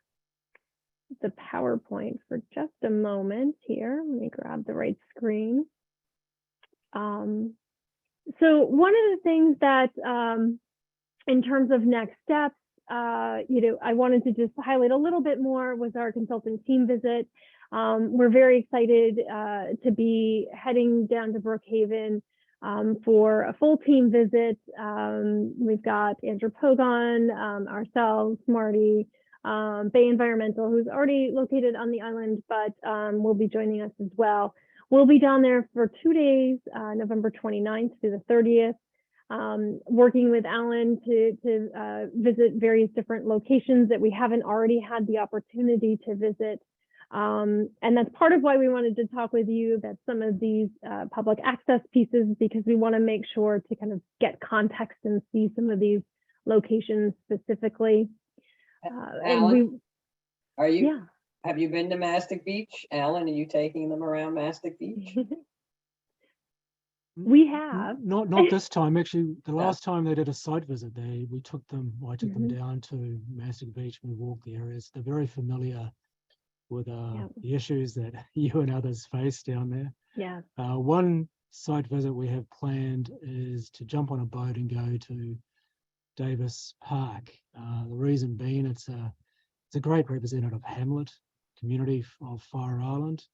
the PowerPoint for just a moment here. Let me grab the right screen. So one of the things that, in terms of next steps, I wanted to just highlight a little bit more was our consultant team visit. We're very excited to be heading down to Brookhaven for a full team visit. We've got Andrew Pogon, ourselves, Marty, Bay Environmental, who's already located on the island, but will be joining us as well. We'll be down there for 2 days, November 29th through the 30th, working with Alan to visit various different locations that we haven't already had the opportunity to visit. And that's part of why we wanted to talk with you about some of these public access pieces, because we want to make sure to kind of get context and see some of these locations specifically. Alan, yeah. Have you been to Mastic Beach? Alan, are you taking them around Mastic Beach? We have. Not this time. Actually, the last time they did a site visit, I took them down to Mastic Beach. We walked the areas. They're very familiar with the issues that you and others face down there. Yeah. One site visit we have planned is to jump on a boat and go to Davis Park. The reason being, it's a great representative hamlet community of Fire Island.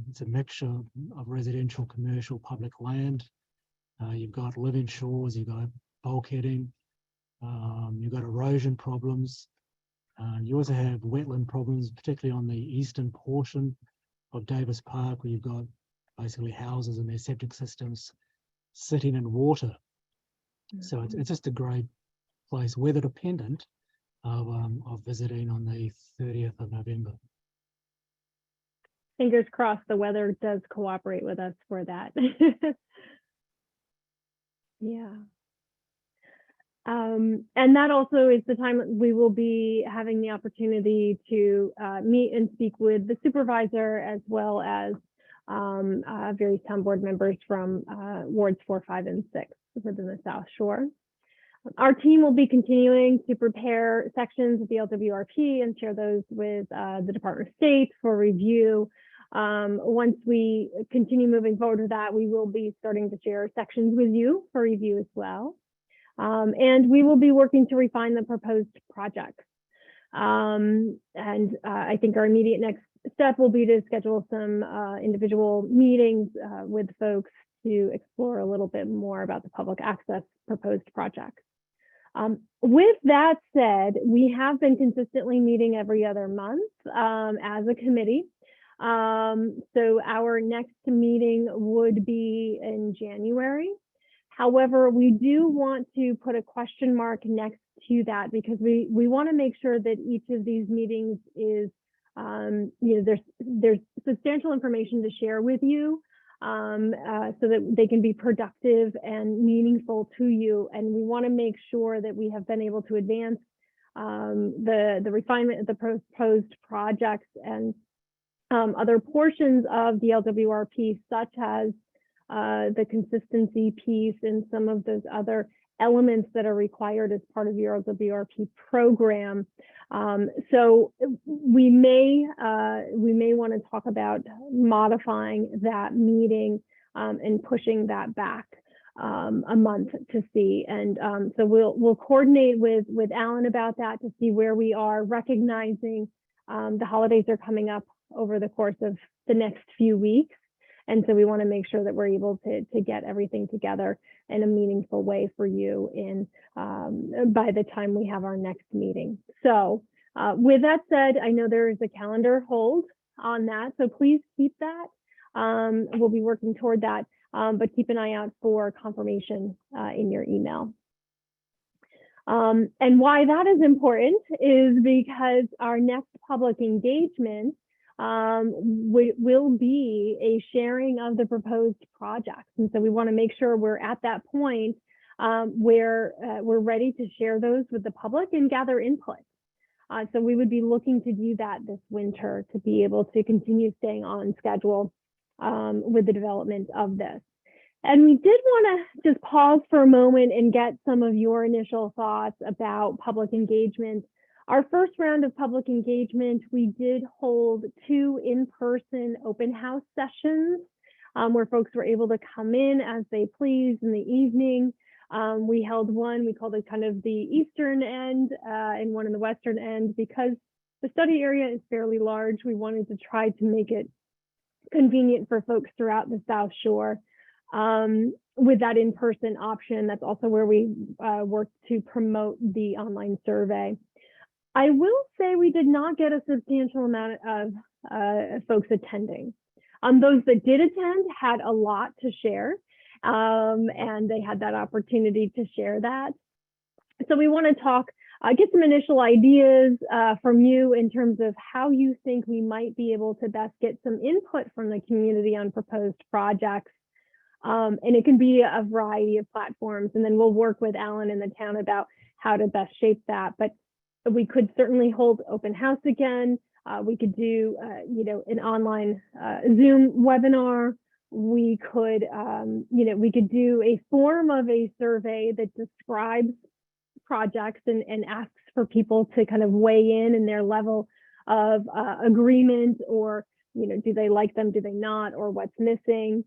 It's a mixture of residential, commercial, public land. You've got living shores, you've got bulkheading, you've got erosion problems. You also have wetland problems, particularly on the eastern portion of Davis Park, where you've got basically houses and their septic systems sitting in water. So it's just a great place, weather dependent, of visiting on the 30th of November. Fingers crossed the weather does cooperate with us for that. Yeah. And that also is the time we will be having the opportunity to meet and speak with the supervisor, as well as various town board members from wards 4, 5, and 6 within the South Shore. Our team will be continuing to prepare sections of the LWRP and share those with the Department of State for review. Once we continue moving forward with that, we will be starting to share sections with you for review as well. And we will be working to refine the proposed projects. I think our immediate next step will be to schedule some individual meetings with folks to explore a little bit more about the public access proposed projects. With that said, we have been consistently meeting every other month as a committee. So our next meeting would be in January. However, we do want to put a question mark next to that, because we want to make sure that each of these meetings is, there's substantial information to share with you, so that they can be productive and meaningful to you. And we want to make sure that we have been able to advance the refinement of the proposed projects and other portions of the LWRP, such as the consistency piece and some of those other elements that are required as part of your LWRP program. So we may want to talk about modifying that meeting and pushing that back a month to see. And so we'll coordinate with Alan about that to see where we are, recognizing the holidays are coming up over the course of the next few weeks. And so we want to make sure that we're able to get everything together in a meaningful way for you by the time we have our next meeting. So with that said, I know there is a calendar hold on that, so please keep that. We'll be working toward that, but keep an eye out for confirmation in your email. And why that is important is because our next public engagement will be a sharing of the proposed projects. And so we want to make sure we're at that point where we're ready to share those with the public and gather input. So we would be looking to do that this winter to be able to continue staying on schedule with the development of this. And we did want to just pause for a moment and get some of your initial thoughts about public engagement. Our first round of public engagement, we did hold 2 in-person open house sessions where folks were able to come in as they pleased in the evening. We held one, we called it kind of the eastern end and one in the western end. Because the study area is fairly large, we wanted to try to make it convenient for folks throughout the South Shore. With that in-person option, that's also where we worked to promote the online survey. I will say we did not get a substantial amount of folks attending. Those that did attend had a lot to share, and they had that opportunity to share that. So we want to talk, get some initial ideas from you in terms of how you think we might be able to best get some input from the community on proposed projects. And it can be a variety of platforms, and then we'll work with Alan and the town about how to best shape that. But we could certainly hold open house again. We could do, an online Zoom webinar. We could, we could do a form of a survey that describes projects and asks for people to kind of weigh in their level of agreement, or, do they like them, do they not, or what's missing.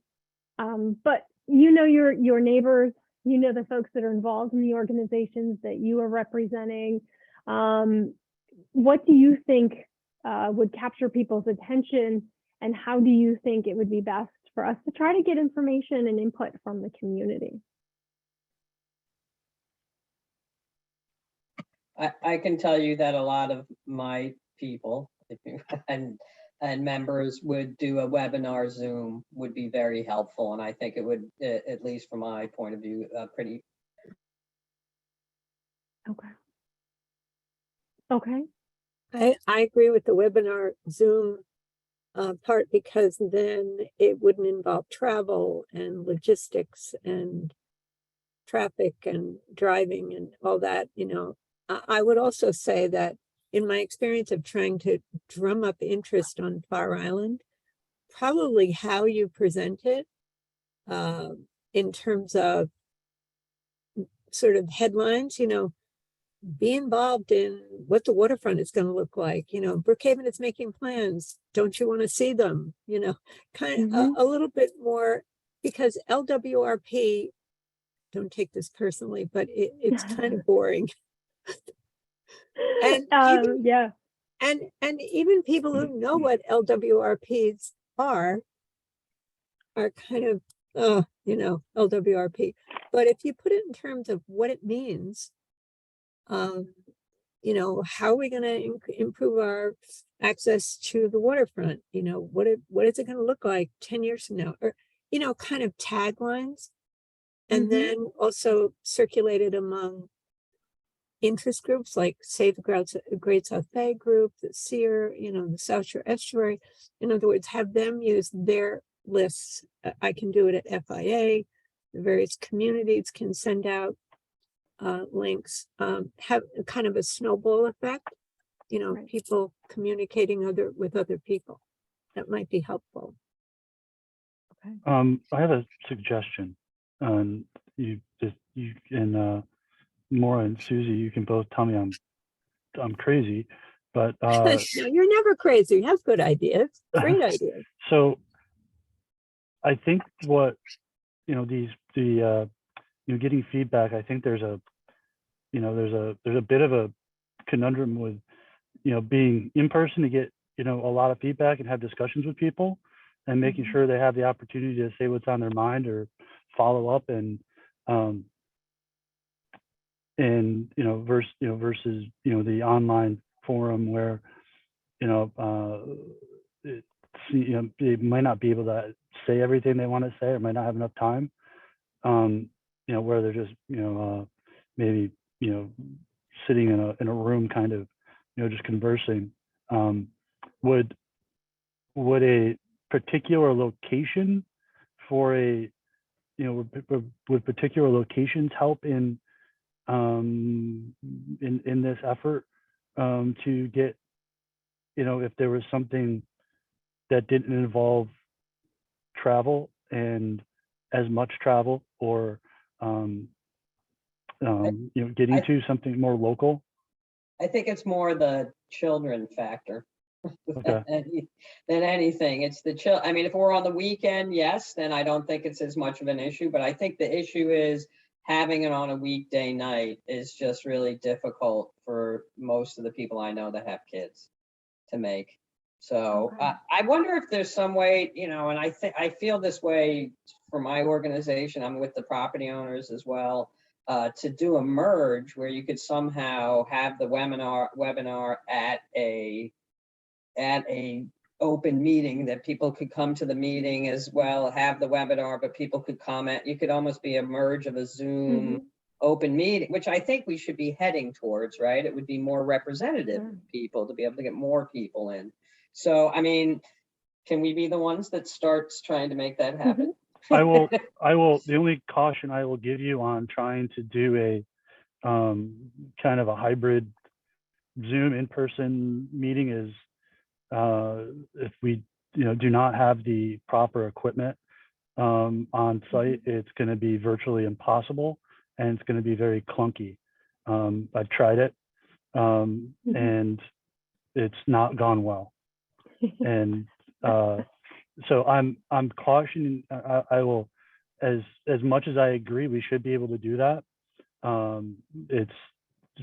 But your neighbors, the folks that are involved in the organizations that you are representing. What do you think would capture people's attention, and how do you think it would be best for us to try to get information and input from the community? I can tell you that a lot of my people and members would do a webinar Zoom would be very helpful. And I think it would, at least from my point of view, pretty. Okay. I agree with the webinar Zoom part, because then it wouldn't involve travel and logistics and traffic and driving and all that. I would also say that in my experience of trying to drum up interest on Fire Island, probably how you present it in terms of sort of headlines, be involved in what the waterfront is going to look like. Brookhaven is making plans. Don't you want to see them? Kind of a little bit more, because LWRP, don't take this personally, but it's kind of boring. And even people who know what LWRPs are kind of, LWRP. But if you put it in terms of what it means, how are we going to improve our access to the waterfront? What is it going to look like 10 years from now? Or, kind of taglines. And then also circulated among interest groups like Save the Great South Bay group, the SEER, the South Shore Estuary. In other words, have them use their lists. I can do it at FIA. The various communities can send out links, have kind of a snowball effect, people communicating with other people. That might be helpful. Okay. I have a suggestion. You and Maura and Susie, you can both tell me I'm crazy, but No, you're never crazy. You have good ideas, great ideas. So I think what getting feedback, I think there's a bit of a conundrum with being in person to get a lot of feedback and have discussions with people, and making sure they have the opportunity to say what's on their mind or follow up, and versus the online forum where they might not be able to say everything they want to say, or might not have enough time, where they're just maybe sitting in a room kind of just conversing. Would a particular location for a would particular locations help in this effort to get, if there was something that didn't involve travel and as much travel, or getting to something more local? I think it's more the children factor. Okay. Than anything. It's the I mean, if we're on the weekend, yes, then I don't think it's as much of an issue, but I think the issue is having it on a weekday night is just really difficult for most of the people I know that have kids to make. So I wonder if there's some way, and I feel this way for my organization. I'm with the property owners as well, to do a merge where you could somehow have the webinar at a open meeting, that people could come to the meeting as well, have the webinar, but people could comment. You could almost be a merge of a Zoom open meeting, which I think we should be heading towards, right? It would be more representative people to be able to get more people in. So, I mean, can we be the ones that starts trying to make that happen? I will, the only caution I will give you on trying to do a kind of a hybrid Zoom in-person meeting is, if we do not have the proper equipment on site, it's going to be virtually impossible, and it's going to be very clunky. I've tried it, and it's not gone well. And so I'm cautioning. I will, as much as I agree we should be able to do that, it's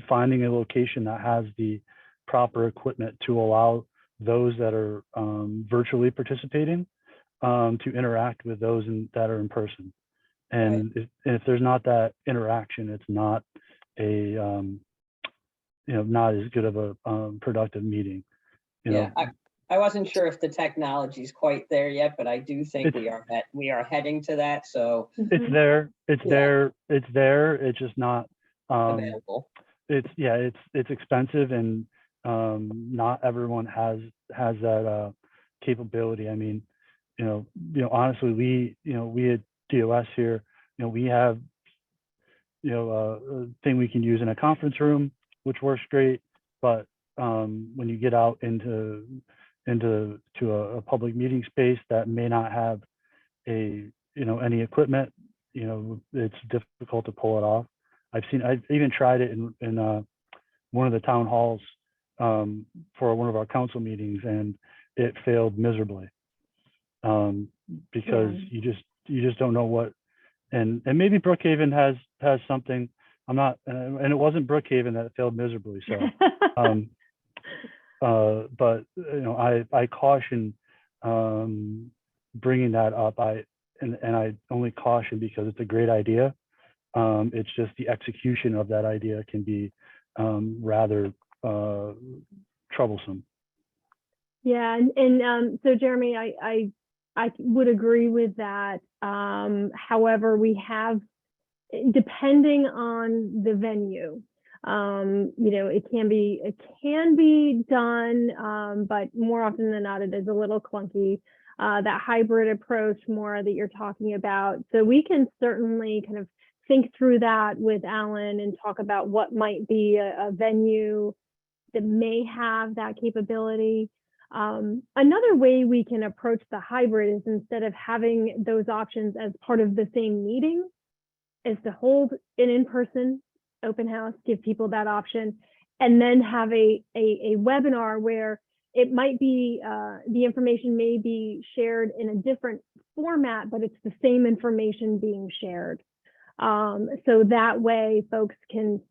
finding a location that has the proper equipment to allow those that are virtually participating to interact with those that are in person. And if there's not that interaction, it's not a not as good of a productive meeting. I wasn't sure if the technology is quite there yet, but I do think we are heading to that. So it's there. It's there. It's just not available. It's expensive, and not everyone has that capability. I mean, honestly, we at DOS here, we have a thing we can use in a conference room, which works great. But when you get out into a public meeting space that may not have any equipment, it's difficult to pull it off. I've even tried it in one of the town halls for one of our council meetings, and it failed miserably because you just don't know what. And maybe Brookhaven has something. I'm not, and it wasn't Brookhaven that failed miserably. So, but I caution bringing that up. I only caution because it's a great idea. It's just the execution of that idea can be rather troublesome. Yeah, and so Jeremy, I would agree with that. However, we have, depending on the venue, it can be done, but more often than not, it is a little clunky. That hybrid approach more that you're talking about. So we can certainly kind of think through that with Alan and talk about what might be a venue that may have that capability. Another way we can approach the hybrid is, instead of having those options as part of the same meeting, is to hold an in-person open house, give people that option, and then have a webinar where it might be, the information may be shared in a different format, but it's the same information being shared. So that way folks can,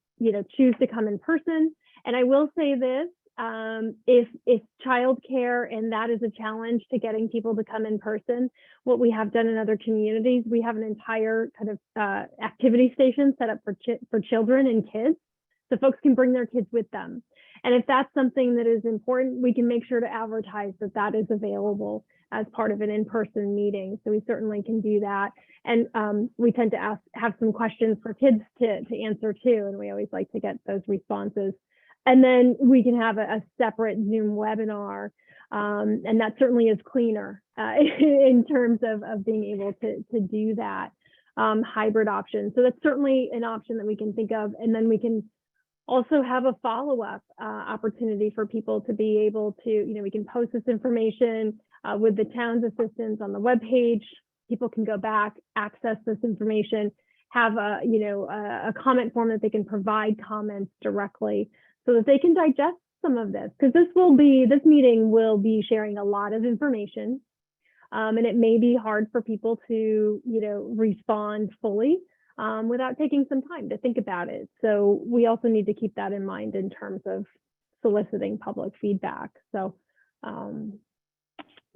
choose to come in person. And I will say this, if childcare and that is a challenge to getting people to come in person, what we have done in other communities, we have an entire kind of activity station set up for children and kids, so folks can bring their kids with them. And if that's something that is important, we can make sure to advertise that that is available as part of an in-person meeting. So we certainly can do that. And we tend to have some questions for kids to answer too. And we always like to get those responses. And then we can have a separate Zoom webinar. And that certainly is cleaner in terms of being able to do that hybrid option. So that's certainly an option that we can think of. And then we can also have a follow-up opportunity for people to be able to, we can post this information with the town's assistance on the webpage. People can go back, access this information, have a comment form that they can provide comments directly so that they can digest some of this, because this meeting will be sharing a lot of information, and it may be hard for people to respond fully without taking some time to think about it. So we also need to keep that in mind in terms of soliciting public feedback. So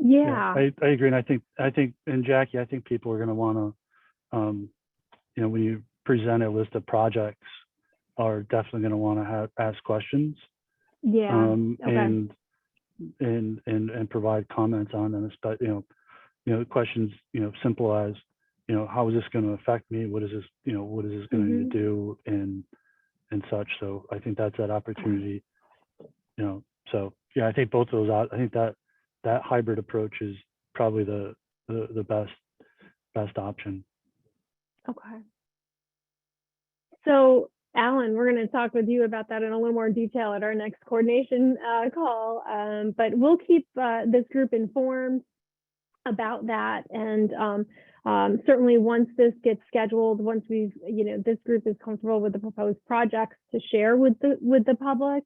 yeah. I agree, and I think, and Jackie, I think people are going to want to, when you present a list of projects, are definitely going to want to ask questions. Yeah. Okay. And provide comments on them. But questions, simple as, how is this going to affect me? What is this, what is this going to do, and such. So I think that's that opportunity. So yeah, I think both of those. I think that hybrid approach is probably the best option. Okay. So Alan, we're going to talk with you about that in a little more detail at our next coordination call. But we'll keep this group informed about that. And certainly once this gets scheduled, once we've, this group is comfortable with the proposed projects to share with the public,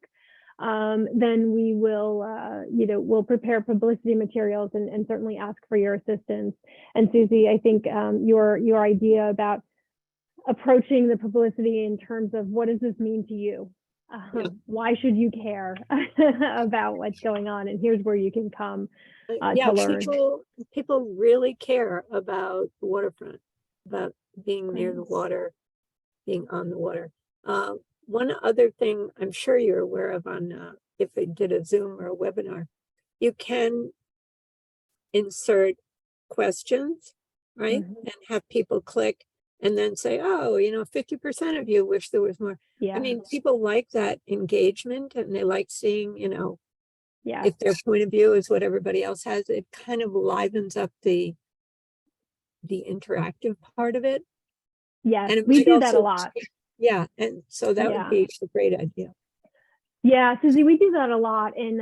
then we will, we'll prepare publicity materials and certainly ask for your assistance. And Susie, I think your idea about approaching the publicity in terms of what does this mean to you? Why should you care about what's going on? And here's where you can come to learn. People really care about the waterfront, about being near the water, being on the water. One other thing I'm sure you're aware of on if I did a Zoom or a webinar, you can insert questions, right? And have people click and then say, oh, 50% of you wish there was more. Yeah. I mean, people like that engagement, and they like seeing, yeah, if their point of view is what everybody else has. It kind of livens up the interactive part of it. Yes, and we do that a lot. Yeah, and so that would be a great idea. Yeah, Susie, we do that a lot, and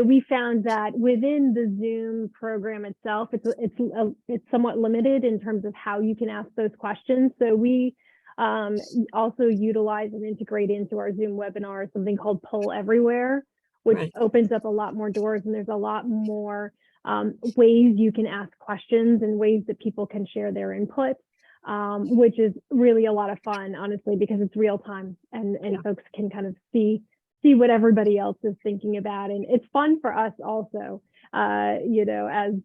we found that within the Zoom program itself, it's somewhat limited in terms of how you can ask those questions. So we also utilize and integrate into our Zoom webinar something called Poll Everywhere, which opens up a lot more doors, and there's a lot more ways you can ask questions and ways that people can share their input, which is really a lot of fun, honestly, because it's real time, and folks can kind of see what everybody else is thinking about. And it's fun for us also, as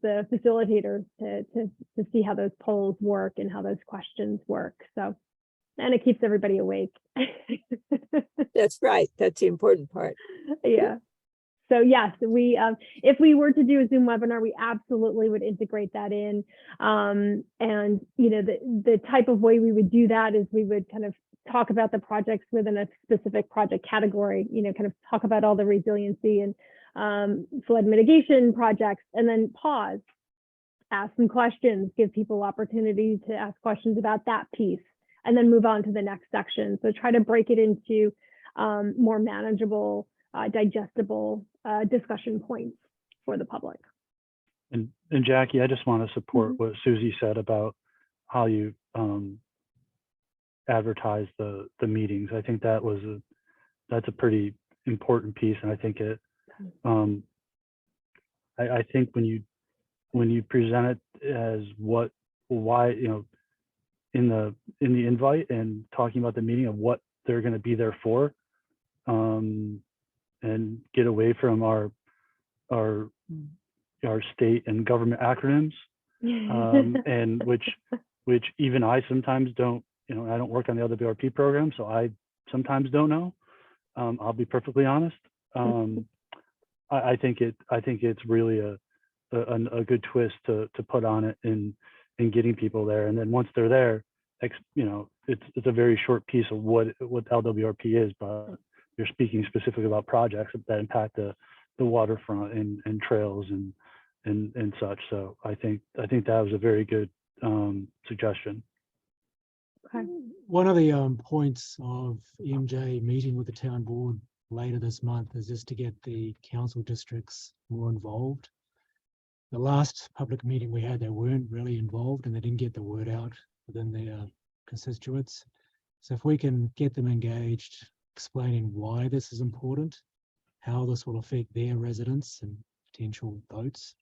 the facilitators to see how those polls work and how those questions work. So, and it keeps everybody awake. That's right. That's the important part. Yeah. So yes, if we were to do a Zoom webinar, we absolutely would integrate that in. And the type of way we would do that is we would kind of talk about the projects within a specific project category, kind of talk about all the resiliency and flood mitigation projects, and then pause, ask some questions, give people opportunity to ask questions about that piece, and then move on to the next section. So try to break it into more manageable, digestible discussion points for the public. And Jackie, I just want to support what Susie said about how you advertise the meetings. I think that's a pretty important piece, and I think it I think when you present it as why in the invite and talking about the meeting of what they're going to be there for, and get away from our state and government acronyms, and which even I sometimes don't, I don't work on the LWRP program, so I sometimes don't know. I'll be perfectly honest. I think it's really a good twist to put on it in getting people there, and then once they're there, it's a very short piece of what LWRP is, but you're speaking specifically about projects that impact the waterfront and trails and such. So I think that was a very good suggestion. Okay. One of the points of EMJ meeting with the town board later this month is just to get the council districts more involved. The last public meeting we had, they weren't really involved and they didn't get the word out within their constituents. So if we can get them engaged, explaining why this is important, how this will affect their residents and potential votes,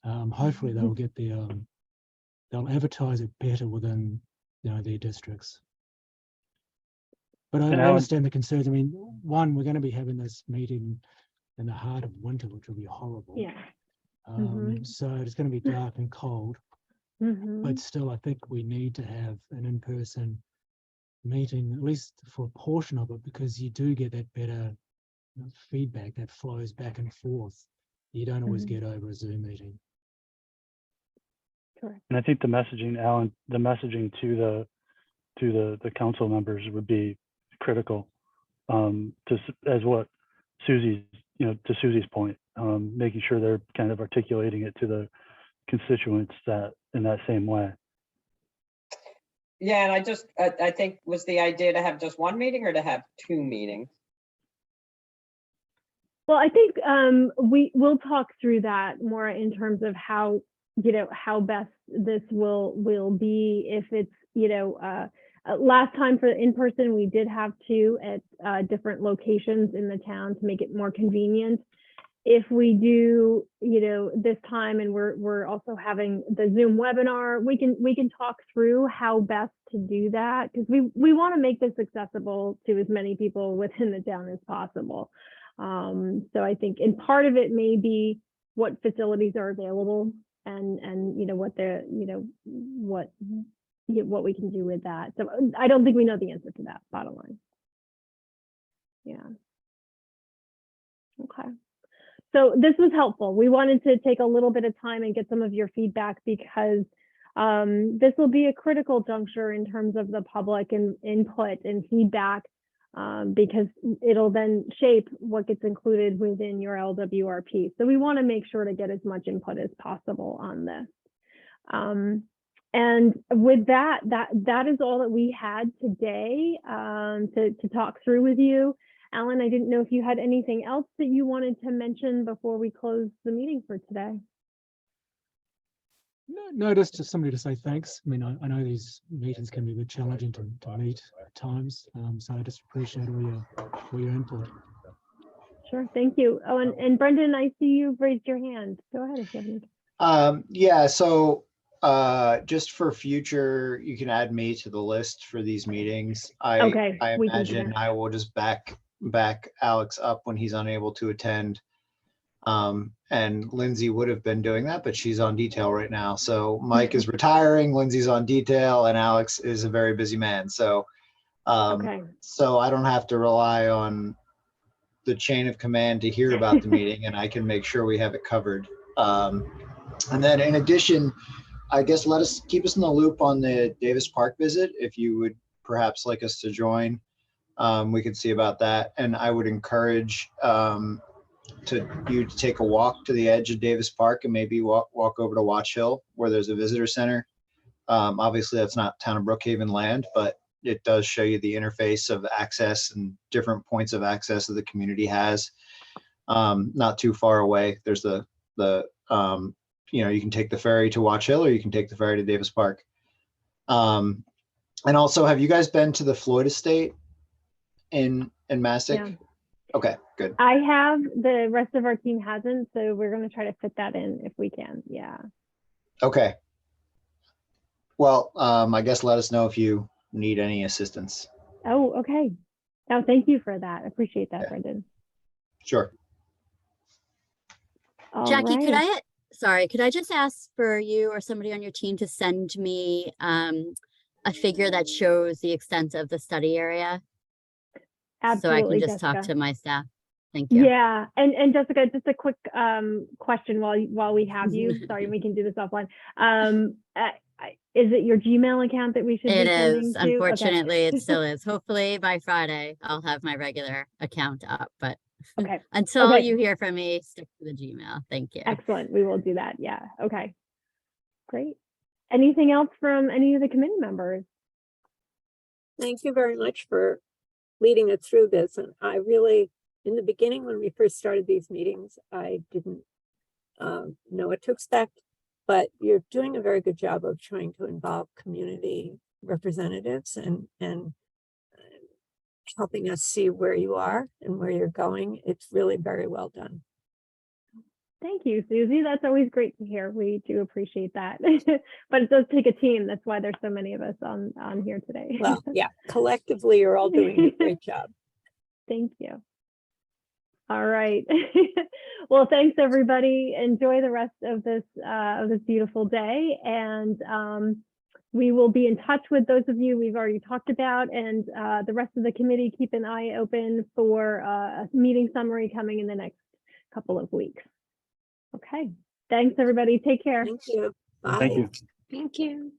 hopefully they'll get they'll advertise it better within their districts. But I understand the concerns. I mean, one, we're going to be having this meeting in the heart of winter, which will be horrible. Yeah. So it's going to be dark and cold, but still I think we need to have an in-person meeting, at least for a portion of it, because you do get that better feedback that flows back and forth. You don't always get over a Zoom meeting. Correct. And I think the messaging, Alan, the messaging to the council members would be critical, as what Susie's, to Susie's point, making sure they're kind of articulating it to the constituents that in that same way. Yeah, and I think was the idea to have just one meeting or to have two meetings? Well, I think we'll talk through that more in terms of how how best this will be. If it's last time for in-person, we did have two at different locations in the town to make it more convenient. If we do this time, and we're also having the Zoom webinar, we can talk through how best to do that, because we want to make this accessible to as many people within the town as possible. So I think, and part of it may be what facilities are available, and what what we can do with that. So I don't think we know the answer to that, bottom line. Yeah. Okay. So this was helpful. We wanted to take a little bit of time and get some of your feedback, because this will be a critical juncture in terms of the public and input and feedback, because it'll then shape what gets included within your LWRP. So we want to make sure to get as much input as possible on this. And with that is all that we had today to talk through with you. Alan, I didn't know if you had anything else that you wanted to mention before we close the meeting for today. No, just to somebody to say thanks. I mean, I know these meetings can be a bit challenging to meet at times, so I just appreciate all your input. Sure, thank you. Oh, and Brendan, I see you've raised your hand. Go ahead if you have any. Yeah, so just for future, you can add me to the list for these meetings. I imagine I will just back Alex up when he's unable to attend. And Lindsay would have been doing that, but she's on detail right now. So Mike is retiring, Lindsay's on detail, and Alex is a very busy man. So, so I don't have to rely on the chain of command to hear about the meeting, and I can make sure we have it covered. And then in addition, I guess keep us in the loop on the Davis Park visit. If you would perhaps like us to join, we could see about that. And I would encourage you to take a walk to the edge of Davis Park and maybe walk over to Watch Hill, where there's a visitor center. Obviously that's not town of Brookhaven land, but it does show you the interface of access and different points of access that the community has. Not too far away, there's the you can take the ferry to Watch Hill, or you can take the ferry to Davis Park. And also, have you guys been to the Floyd Estate in Massac? Yeah. Okay, good. I have. The rest of our team hasn't, so we're going to try to fit that in if we can. Yeah. Okay. Well, I guess let us know if you need any assistance. Oh, okay. Oh, thank you for that. I appreciate that, Brendan. Sure. All Jackie, could right. could I just ask for you or somebody on your team to send me a figure that shows the extent of the study area? So I can Absolutely, just talk Jessica. to my staff. Thank you. Yeah, and Jessica, just a quick question while we have you. Sorry, we can do this offline. Is it your Gmail account that we should It be sending is. to? Okay. Unfortunately, it still is. Hopefully by Friday, I'll have my regular account up, but Okay. until Okay. you hear from me, stick to the Gmail. Thank you. Excellent. We will do that. Yeah. Okay. Great. Anything else from any of the committee members? Thank you very much for leading us through this. And I really, in the beginning, when we first started these meetings, I didn't know what to expect, but you're doing a very good job of trying to involve community representatives and helping us see where you are and where you're going. It's really very well done. Thank you, Susie. That's always great to hear. We do appreciate that. But it does take a team. That's why there's so many of us on here today. Well, yeah, collectively, you're all doing a great job. Thank you. All right. Well, thanks everybody. Enjoy the rest of this beautiful day, and we will be in touch with those of you we've already talked about, and the rest of the committee. Keep an eye open for a meeting summary coming in the next couple of weeks. Okay. Thanks everybody. Take care. Thank you. Bye. Thank you. Thank you.